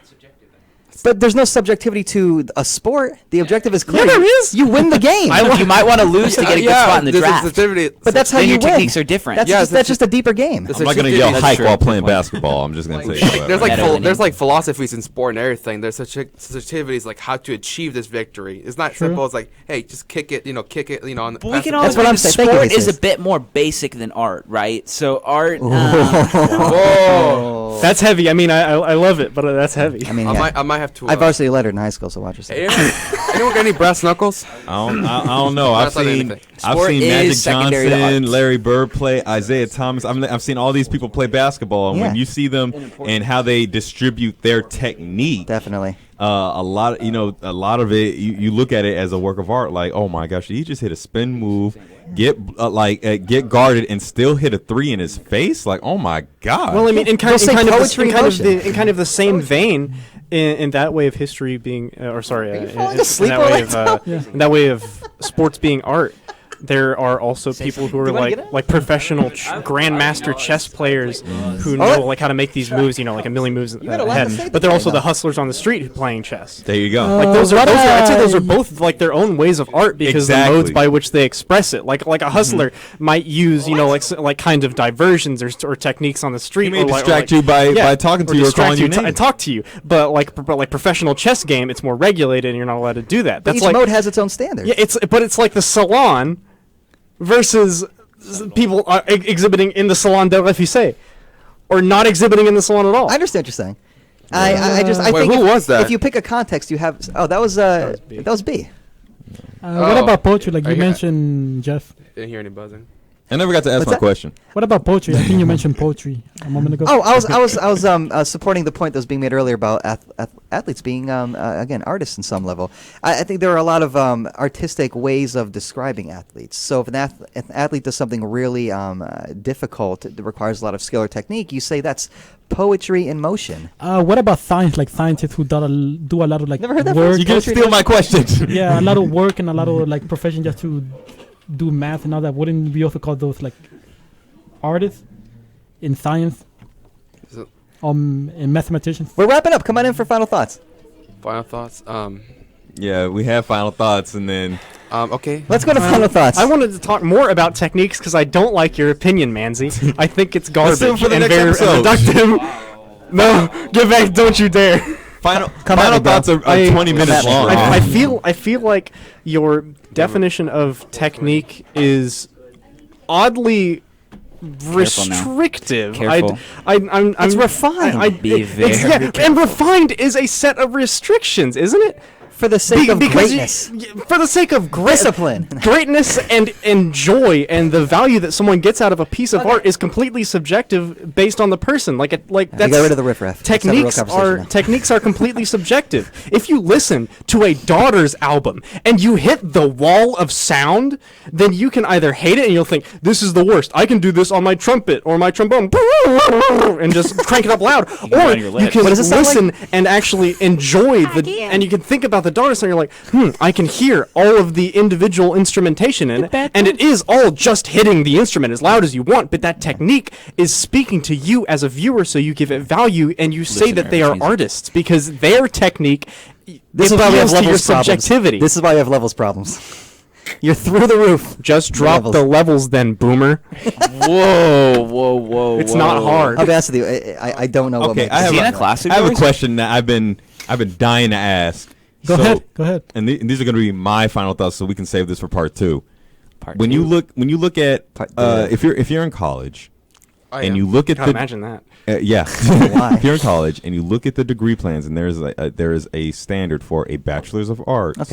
But there's no subjectivity to a sport. The objective is clear. Yeah, there is. You win the game. You might want to lose to get a good spot in the there's a draft. sensitivity- But that's how Then you your win. techniques are different. That's, Yeah, just, that's just a deeper game. It's I'm not gonna sensitivity- yell That's hike true. while playing Good point. basketball. I'm just gonna say Like, that. there's like Meta winning. there's like philosophies in sport and everything. There's such sensitivities like how to achieve this victory. It's not True. simple as like, hey, just kick it, kick it, on the But we can pass all That's the what agree I'm that saying. Thank you, sport is Jesus. a bit more basic than art, right? So art. Whoa. That's heavy. I mean, I love it, but that's heavy. I mean, I yeah. might have to. I varsity lettered in high school, so watch yourself. Anyone got any brass knuckles? I don't know. I've That's not seen anything. Sport is Magic secondary to Johnson, art. Larry Bird play, Isaiah Thomas. I've seen all these people play basketball, and when Yeah. you see them and how they distribute their technique, Definitely. a lot of it, you look at it as a work of art. Like, oh my gosh, he just hit a spin move, get guarded, and still hit a three in his face. Like, oh my god. Well, I mean, in kind They'll say poetry in motion. the same vein, in that way of history being, you falling in asleep that all way that of in that way of sports being art. there are also people who are like professional grandmaster chess players who know like how to make these moves, like a million moves ahead. But they're also the hustlers on the street playing chess. There you go. Like I'd say those are both like their own ways of art because the modes by which they express it. Like a hustler might use like kind of diversions or techniques on the street. He may distract you by talking to you or calling you and talk to you. But like professional chess game, it's more regulated and you're not allowed to do that. But each mode has its own standards. Yeah, it's like the salon versus people exhibiting in the Salon de Refusé or not exhibiting in the salon at all. I understand what you're saying. I Wait, think who was that? If you pick a context, you have. Oh, that was B. What about poetry? Like you mentioned, Jeff. Didn't hear any buzzing. I never got to ask my question. What about poetry? I think you mentioned poetry a moment ago. Oh, I was supporting the point that was being made earlier about athletes being again artists in some level. I think there are a lot of artistic ways of describing athletes. So if an athlete does something really difficult that requires a lot of skill or technique, you say that's poetry in motion. What about science? Like scientists who do a lot of like never heard that work. You can steal my question. Yeah, a lot of work and a lot of like profession just to do math and all that. Wouldn't we also call those like artists in science? And mathematicians. We're wrapping up. Come on in for final thoughts. Final thoughts. Yeah, we have final thoughts, and then okay. Let's go to final thoughts. I wanted to talk more about techniques because I don't like your opinion, Manzi. I think it's garbage Let's do it for the and next very episode. reductive. No, get back! Don't you dare! final thoughts are 20 minutes long. I feel like your definition of technique is oddly restrictive. Careful. It's refined. Be very and refined is a set of restrictions, isn't it? For the sake of greatness. For the sake of Discipline. Greatness and joy and the value that someone gets out of a piece of art is completely subjective based on the person. Like that's you got rid of the riffraff. Techniques are completely subjective. If you listen to a Daughters album and you hit the wall of sound, then you can either hate it and you'll think this is the worst. I can do this on my trumpet or my trombone and just crank it up loud. Or you can listen and actually enjoy and you can think about the Daughters and you're like, I can hear all of the individual instrumentation in it, and it is all just hitting the instrument as loud as you want, but that technique is speaking to you as a viewer, so you give it value and you say that they are artists because their technique This is why we have levels subjectivity. This is why we have levels problems. You're through the roof. Just drop the levels then, boomer. Whoa. It's not hard. I'll be honest with you. I don't know Okay, what I have makes a question that I've been dying to ask. Go ahead. And these are going to be my final thoughts, so we can save this for part two. When you look at if you're in college, and you look at imagine that. If you're in college and you look at the degree plans, and there is a standard for a bachelor's of arts,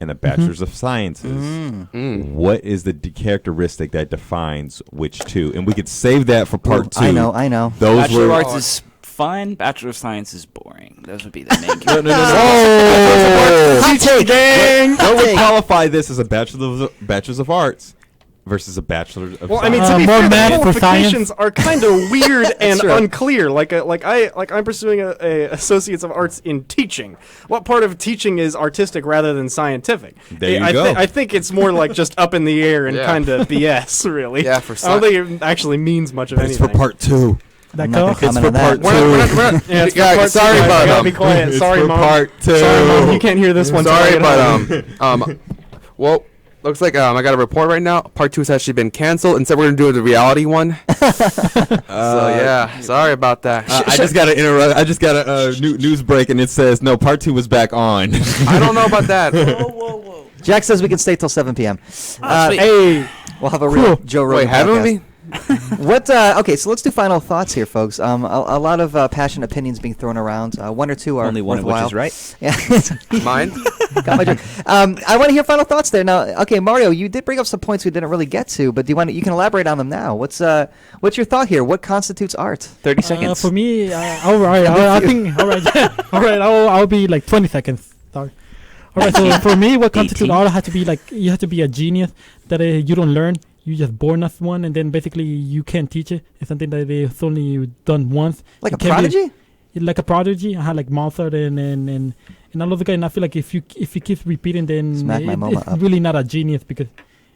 and a bachelor's of sciences. What is the characteristic that defines which two? And we could save that for part two. I know. Those Bachelor were of Arts is fun. Bachelor of Science is boring. Those would be the main. no. Hot take, gang. What would qualify this as a bachelor's of arts versus a bachelor of science? I mean, to be more fair, math the for qualifications are kind of weird and true. unclear. I'm pursuing a associates of arts in teaching. What part of teaching is artistic rather than scientific? There you go. I think it's more like just up in the air and kind of BS, really. Yeah, for I don't think it actually means much of It's anything. for part two. I'm not It's gonna for comment on part that. two. Yeah, it's for part sorry, two, guys. but I gotta be quiet. it's Sorry, for Mom. part two. Sorry, Mom. You can't hear this one. Sorry, Sorry, but well, looks like I got a report right now. Part 2 has actually been canceled. Instead, we're gonna do the reality one. So yeah, sorry about that. I just got to interrupt. I just got a news break, and it says no. Part 2 was back on. I don't know about that. Whoa. Jack says we can stay till 7 p.m. Sweet. Hey, We'll have a real Joe Rogan Wait, haven't podcast. we? Okay, so let's do final thoughts here, folks. A lot of passionate opinions being thrown around. One or two are Only one of worthwhile. which is right. Yeah. Mine? Got my joke. I want to hear final thoughts there. Now, okay, Mario, you did bring up some points we didn't really get to, but you can elaborate on them now. What's your thought here? What constitutes art? 30 seconds. For me, all right. I'll be like 20 seconds. Sorry. All right. So for me, what constitutes 18. art has to be like you have to be a genius that you don't learn. You just born as one, and then basically you can't teach it. It's something that they've only done once. Like It a can't be- prodigy? like a prodigy. I had like Mozart and all of the guys. And I feel like if you keep repeating, then Smack my mama it's up. really not a genius because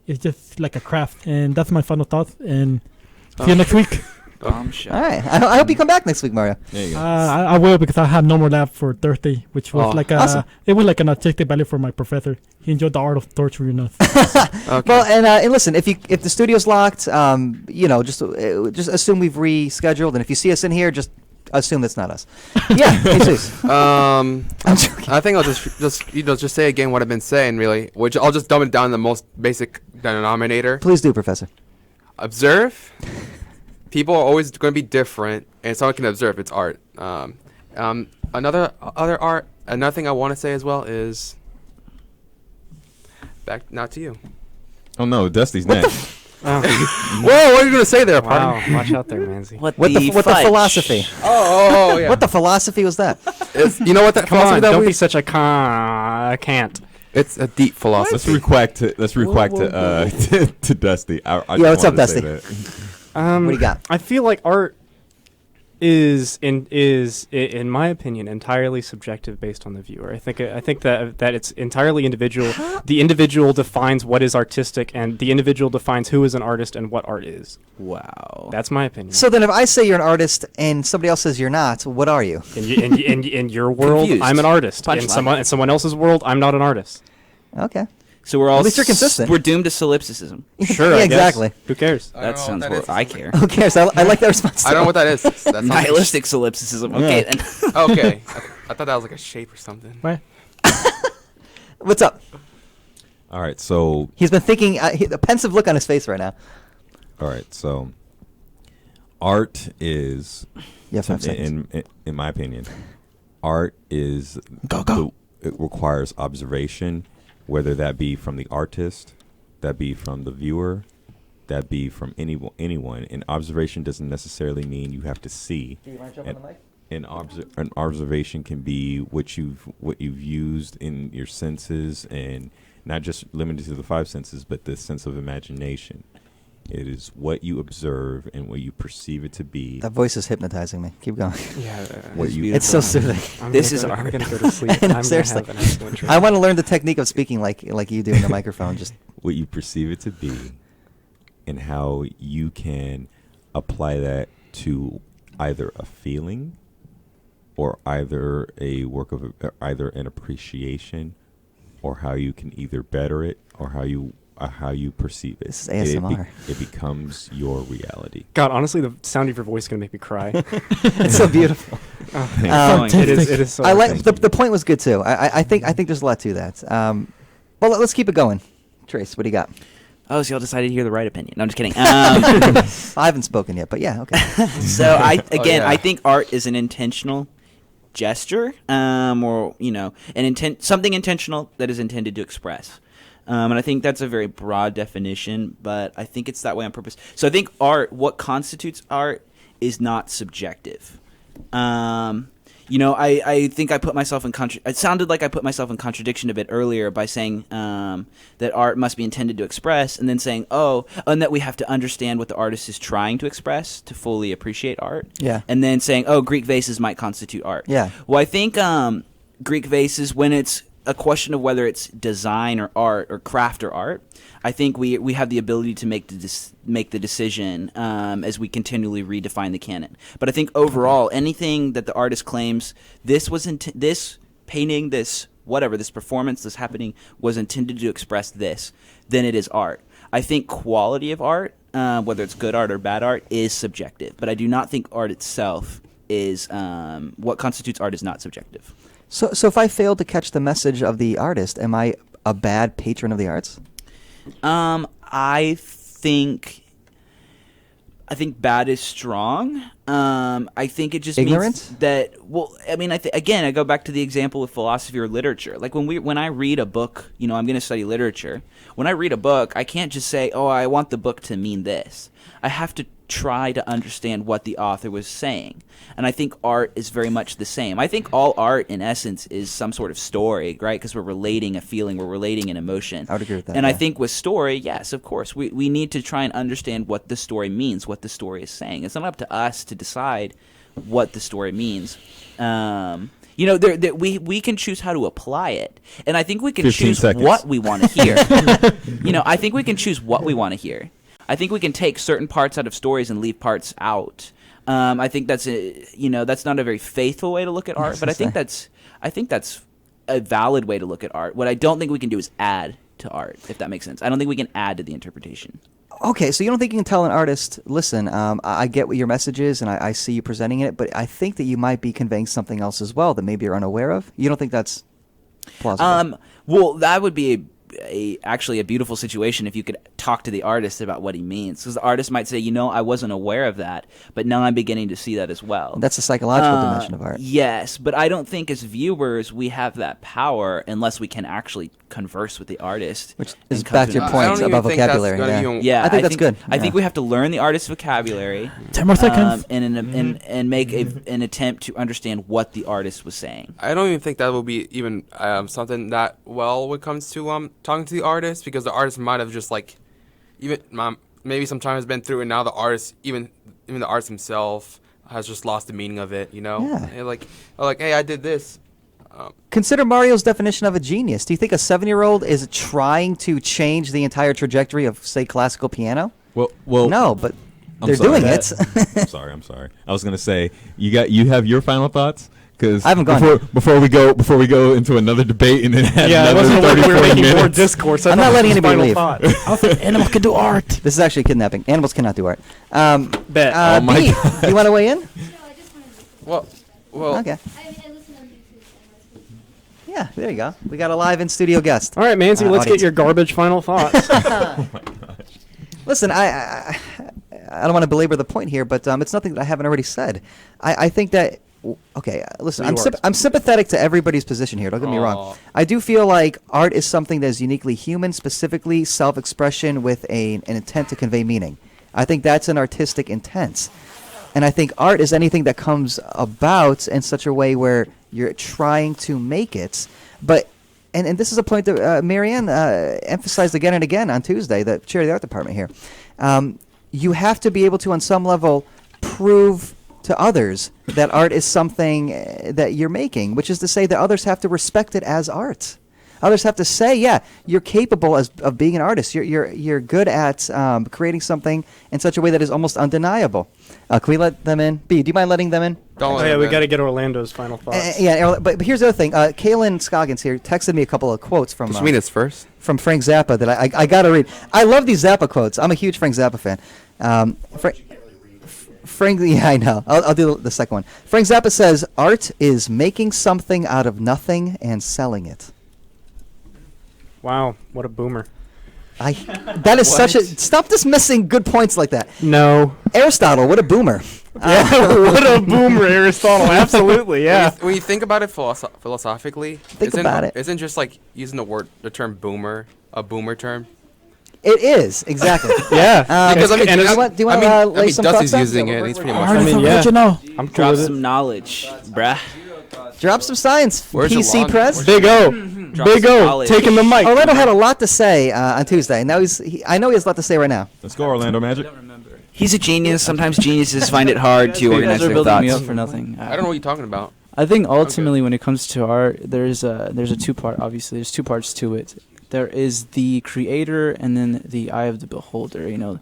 It's just like a craft, and that's my final thought. And see you next week. All right. I hope you come back next week, Mario. There you go. I will, because I had no more lab for Thursday, which was awesome. It was like an artistic value for my professor. He enjoyed the art of torturing us. Okay. Well, and listen, if the studio's locked, just assume we've rescheduled, and if you see us in here, just assume that's not us. Yeah, Jesus. I'm joking. I think I'll just say again what I've been saying, really, which I'll just dumb it down to the most basic denominator. Please do, Professor. Observe. People are always going to be different, and someone can observe. It's art. Another thing I want to say as well is back not to you. Oh no, Dusty's next. Whoa, what are you going to say there, Wow, partner? watch out there, Manzi. What the philosophy? Oh, yeah. What the philosophy was that? You know what that Come philosophy on, that don't we- be such a can't. It's a deep philosophy. Let's requack to Dusty. I Yeah, just what's up, wanted to say Dusty? that. What do you got? I feel like art is in my opinion entirely subjective based on the viewer. I think that it's entirely individual. The individual defines what is artistic, and the individual defines who is an artist and what art is. Wow. That's my opinion. So then, if I say you're an artist and somebody else says you're not, what are you? In your world, Confused. I'm an artist. In Punchline. someone else's world, I'm not an artist. Okay. So we're all At least you're consistent. We're doomed to solipsism. Sure, Yeah, I guess. exactly. Who cares? That sounds horrible. I care. Who cares? I like that response. I don't know what that is. That sounds Nihilistic solipsism. Okay. Then. okay. I thought that was like a shape or something. Right? What's up? All right, so He's been thinking. A pensive look on his face right now. Art is, You have 5 seconds. in my opinion, art is it requires observation, whether that be from the artist, that be from the viewer, that be from anyone. And observation doesn't necessarily mean you have to see. Do you want to jump on the mic? An observation can be what you've used in your senses, and not just limited to the 5 senses, but the sense of imagination. It is what you observe and what you perceive it to be. That voice is hypnotizing me. Keep going. Yeah, It's so soothing. I'm art. gonna go to sleep. I know, I'm seriously. gonna have an excellent dream. I want to learn the technique of speaking like you do in the microphone. Just What you perceive it to be, and how you can apply that to either a feeling, or either a work of either an appreciation, or how you can either better it, or how you perceive it. This is ASMR. It becomes your reality. God, honestly, the sound of your voice is gonna make me cry. it's so beautiful. It is so. I like refreshing. the point was good too. I think there's a lot to that. Well, let's keep it going. Trace, what do you got? Oh, so y'all decided to hear the right opinion. No, I'm just kidding. I haven't spoken yet, but yeah, okay. So I think art is an intentional gesture, or something intentional that is intended to express. And I think that's a very broad definition, but I think it's that way on purpose. So I think what constitutes art is not subjective. I think I put myself in it sounded like I put myself in contradiction a bit earlier by saying that art must be intended to express, and then saying, and that we have to understand what the artist is trying to express to fully appreciate art. Yeah. And then saying, Greek vases might constitute art. Yeah. Well, I think Greek vases, when it's a question of whether it's design or art or craft or art, I think we have the ability to make the decision as we continually redefine the canon. But I think overall, anything that the artist claims this painting, this whatever, this performance, this happening was intended to express this, then it is art. I think quality of art, whether it's good art or bad art, is subjective. But I do not think art itself is what constitutes art is not subjective. So if I fail to catch the message of the artist, am I a bad patron of the arts? I think bad is strong. I think it just ignorant means that. Well, I mean, again, I go back to the example of philosophy or literature. Like when I read a book, I'm going to study literature. When I read a book, I can't just say, I want the book to mean this. I have to try to understand what the author was saying. And I think art is very much the same. I think all art, in essence, is some sort of story, right? Because we're relating a feeling, we're relating an emotion. I would agree with that. And I think with story, yes, of course, we need to try and understand what the story means, what the story is saying. It's not up to us to decide what the story means. You know, we can choose how to apply it, and I think we can 15 choose seconds. what we want to hear. You know, I think we can choose what we want to hear. I think we can take certain parts out of stories and leave parts out. I think that's that's not a very faithful way to look at art, but I think that's a valid way to look at art. What I don't think we can do is add to art, if that makes sense. I don't think we can add to the interpretation. Okay, so you don't think you can tell an artist, listen, I get what your message is, and I see you presenting it, but I think that you might be conveying something else as well that maybe you're unaware of? You don't think that's plausible? Well, that would be actually a beautiful situation if you could talk to the artist about what he means. Because the artist might say, I wasn't aware of that, but now I'm beginning to see that as well. That's the psychological dimension of art. Yes, but I don't think as viewers we have that power unless we can actually converse with the artist. Which is back to your point about vocabulary. Yeah, I think that's good. I think we have to learn the artist's vocabulary. 10 more seconds. And make an attempt to understand what the artist was saying. I don't even think that will be even something that well when it comes to talking to the artist, because the artist might have just maybe sometimes has been through, and now the artist, even the artist himself, has just lost the meaning of it. Yeah. And like, hey, I did this. Consider Mario's definition of a genius. Do you think a 7-year-old is trying to change the entire trajectory of, say, classical piano? Well, no, but I'm they're sorry. doing it. I'm sorry. I was gonna say you have your final thoughts, because I haven't gone before we go into another debate and then have I another wasn't aware 30, we were 40 making more minutes. discourse. I'm not letting anybody Final leave. thought. I think animals can do art. This is actually kidnapping. Animals cannot do art. Bet. Oh my B, God. you want to weigh in? No, I just wanted to. Well, Okay. I listen on YouTube. Yeah, there you go. We got a live in studio guest. All right, Manzi, let's audience. get your garbage final thoughts. Listen, I don't want to belabor the point here, but it's nothing that I haven't already said. I think that listen, I'm sympathetic to everybody's position here. Don't get me wrong. I do feel like art is something that is uniquely human, specifically self-expression with an intent to convey meaning. I think that's an artistic intent. And I think art is anything that comes about in such a way where you're trying to make it. But, and this is a point that Marianne emphasized again and again on Tuesday, the chair of the art department here. You have to be able to, on some level, prove to others that art is something that you're making, which is to say that others have to respect it as art. Others have to say, yeah, you're capable of being an artist. You're good at creating something in such a way that is almost undeniable. Can we let them in? B, do you mind letting them in? don't let Yeah, him we in. got to get Orlando's final thoughts. But here's the other thing. Kaylin Scoggins here texted me a couple of quotes from Just read this first. from Frank Zappa that I got to read. I love these Zappa quotes. I'm a huge Frank Zappa fan. Frank, yeah, I know. I'll do the second one. Frank Zappa says, "Art is making something out of nothing and selling it." Wow, what a boomer. That is such a... Stop dismissing good points like that. No. Aristotle, what a boomer. Yeah, what a boomer, Aristotle. Absolutely, yeah. When you think about it philosophically, about it. Isn't just like using the term boomer a boomer term? It is, exactly. Yeah. Because I mean, and it's- do you want to lay some Dusty's thoughts using down? it. And he's pretty much. Art I is mean, yeah. original. I'm cool Drop with it. some knowledge, bruh. Drop some science. Where's PC Yolanda? Press. Big O. Drop Big some O. knowledge. Taking the mic. Orlando had a lot to say on Tuesday. Now I know he has a lot to say right now. Let's go, Orlando Magic. He's a genius. Sometimes geniuses find it hard to You guys organize are their building me thoughts. up for nothing. I don't know what you're talking about. I think ultimately, when it comes to art, there's a two-part. Obviously, there's two parts to it. There is the creator, and then the eye of the beholder. You know,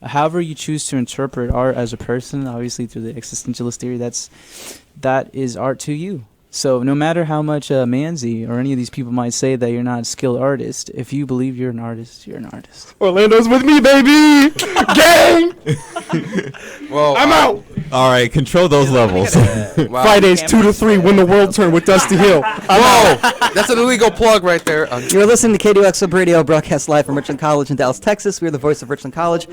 however you choose to interpret art as a person, obviously through the existentialist theory, that is art to you. So no matter how much Manzi or any of these people might say that you're not a skilled artist, if you believe you're an artist, you're an artist. Orlando's with me, baby! Gang! Well, I'm out! All right, control those levels. Wow. Fridays 2 to 3, win the world turn with Dusty Hill. Whoa, that's an illegal plug right there. You're listening to KDUX Web Radio, broadcast live from Richland College in Dallas, Texas. We're the voice of Richland College.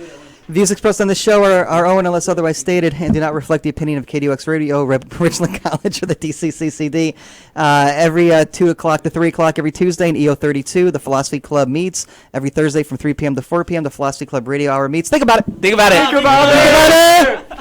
Views expressed on this show are our own unless otherwise stated and do not reflect the opinion of KDUX Radio, Richland College, or the DCCCD. Every 2 o'clock to 3 o'clock every Tuesday in EO 32, the Philosophy Club meets. Every Thursday from 3 p.m. to 4 p.m., the Philosophy Club Radio Hour meets. Think about it. Think about it. Think about it.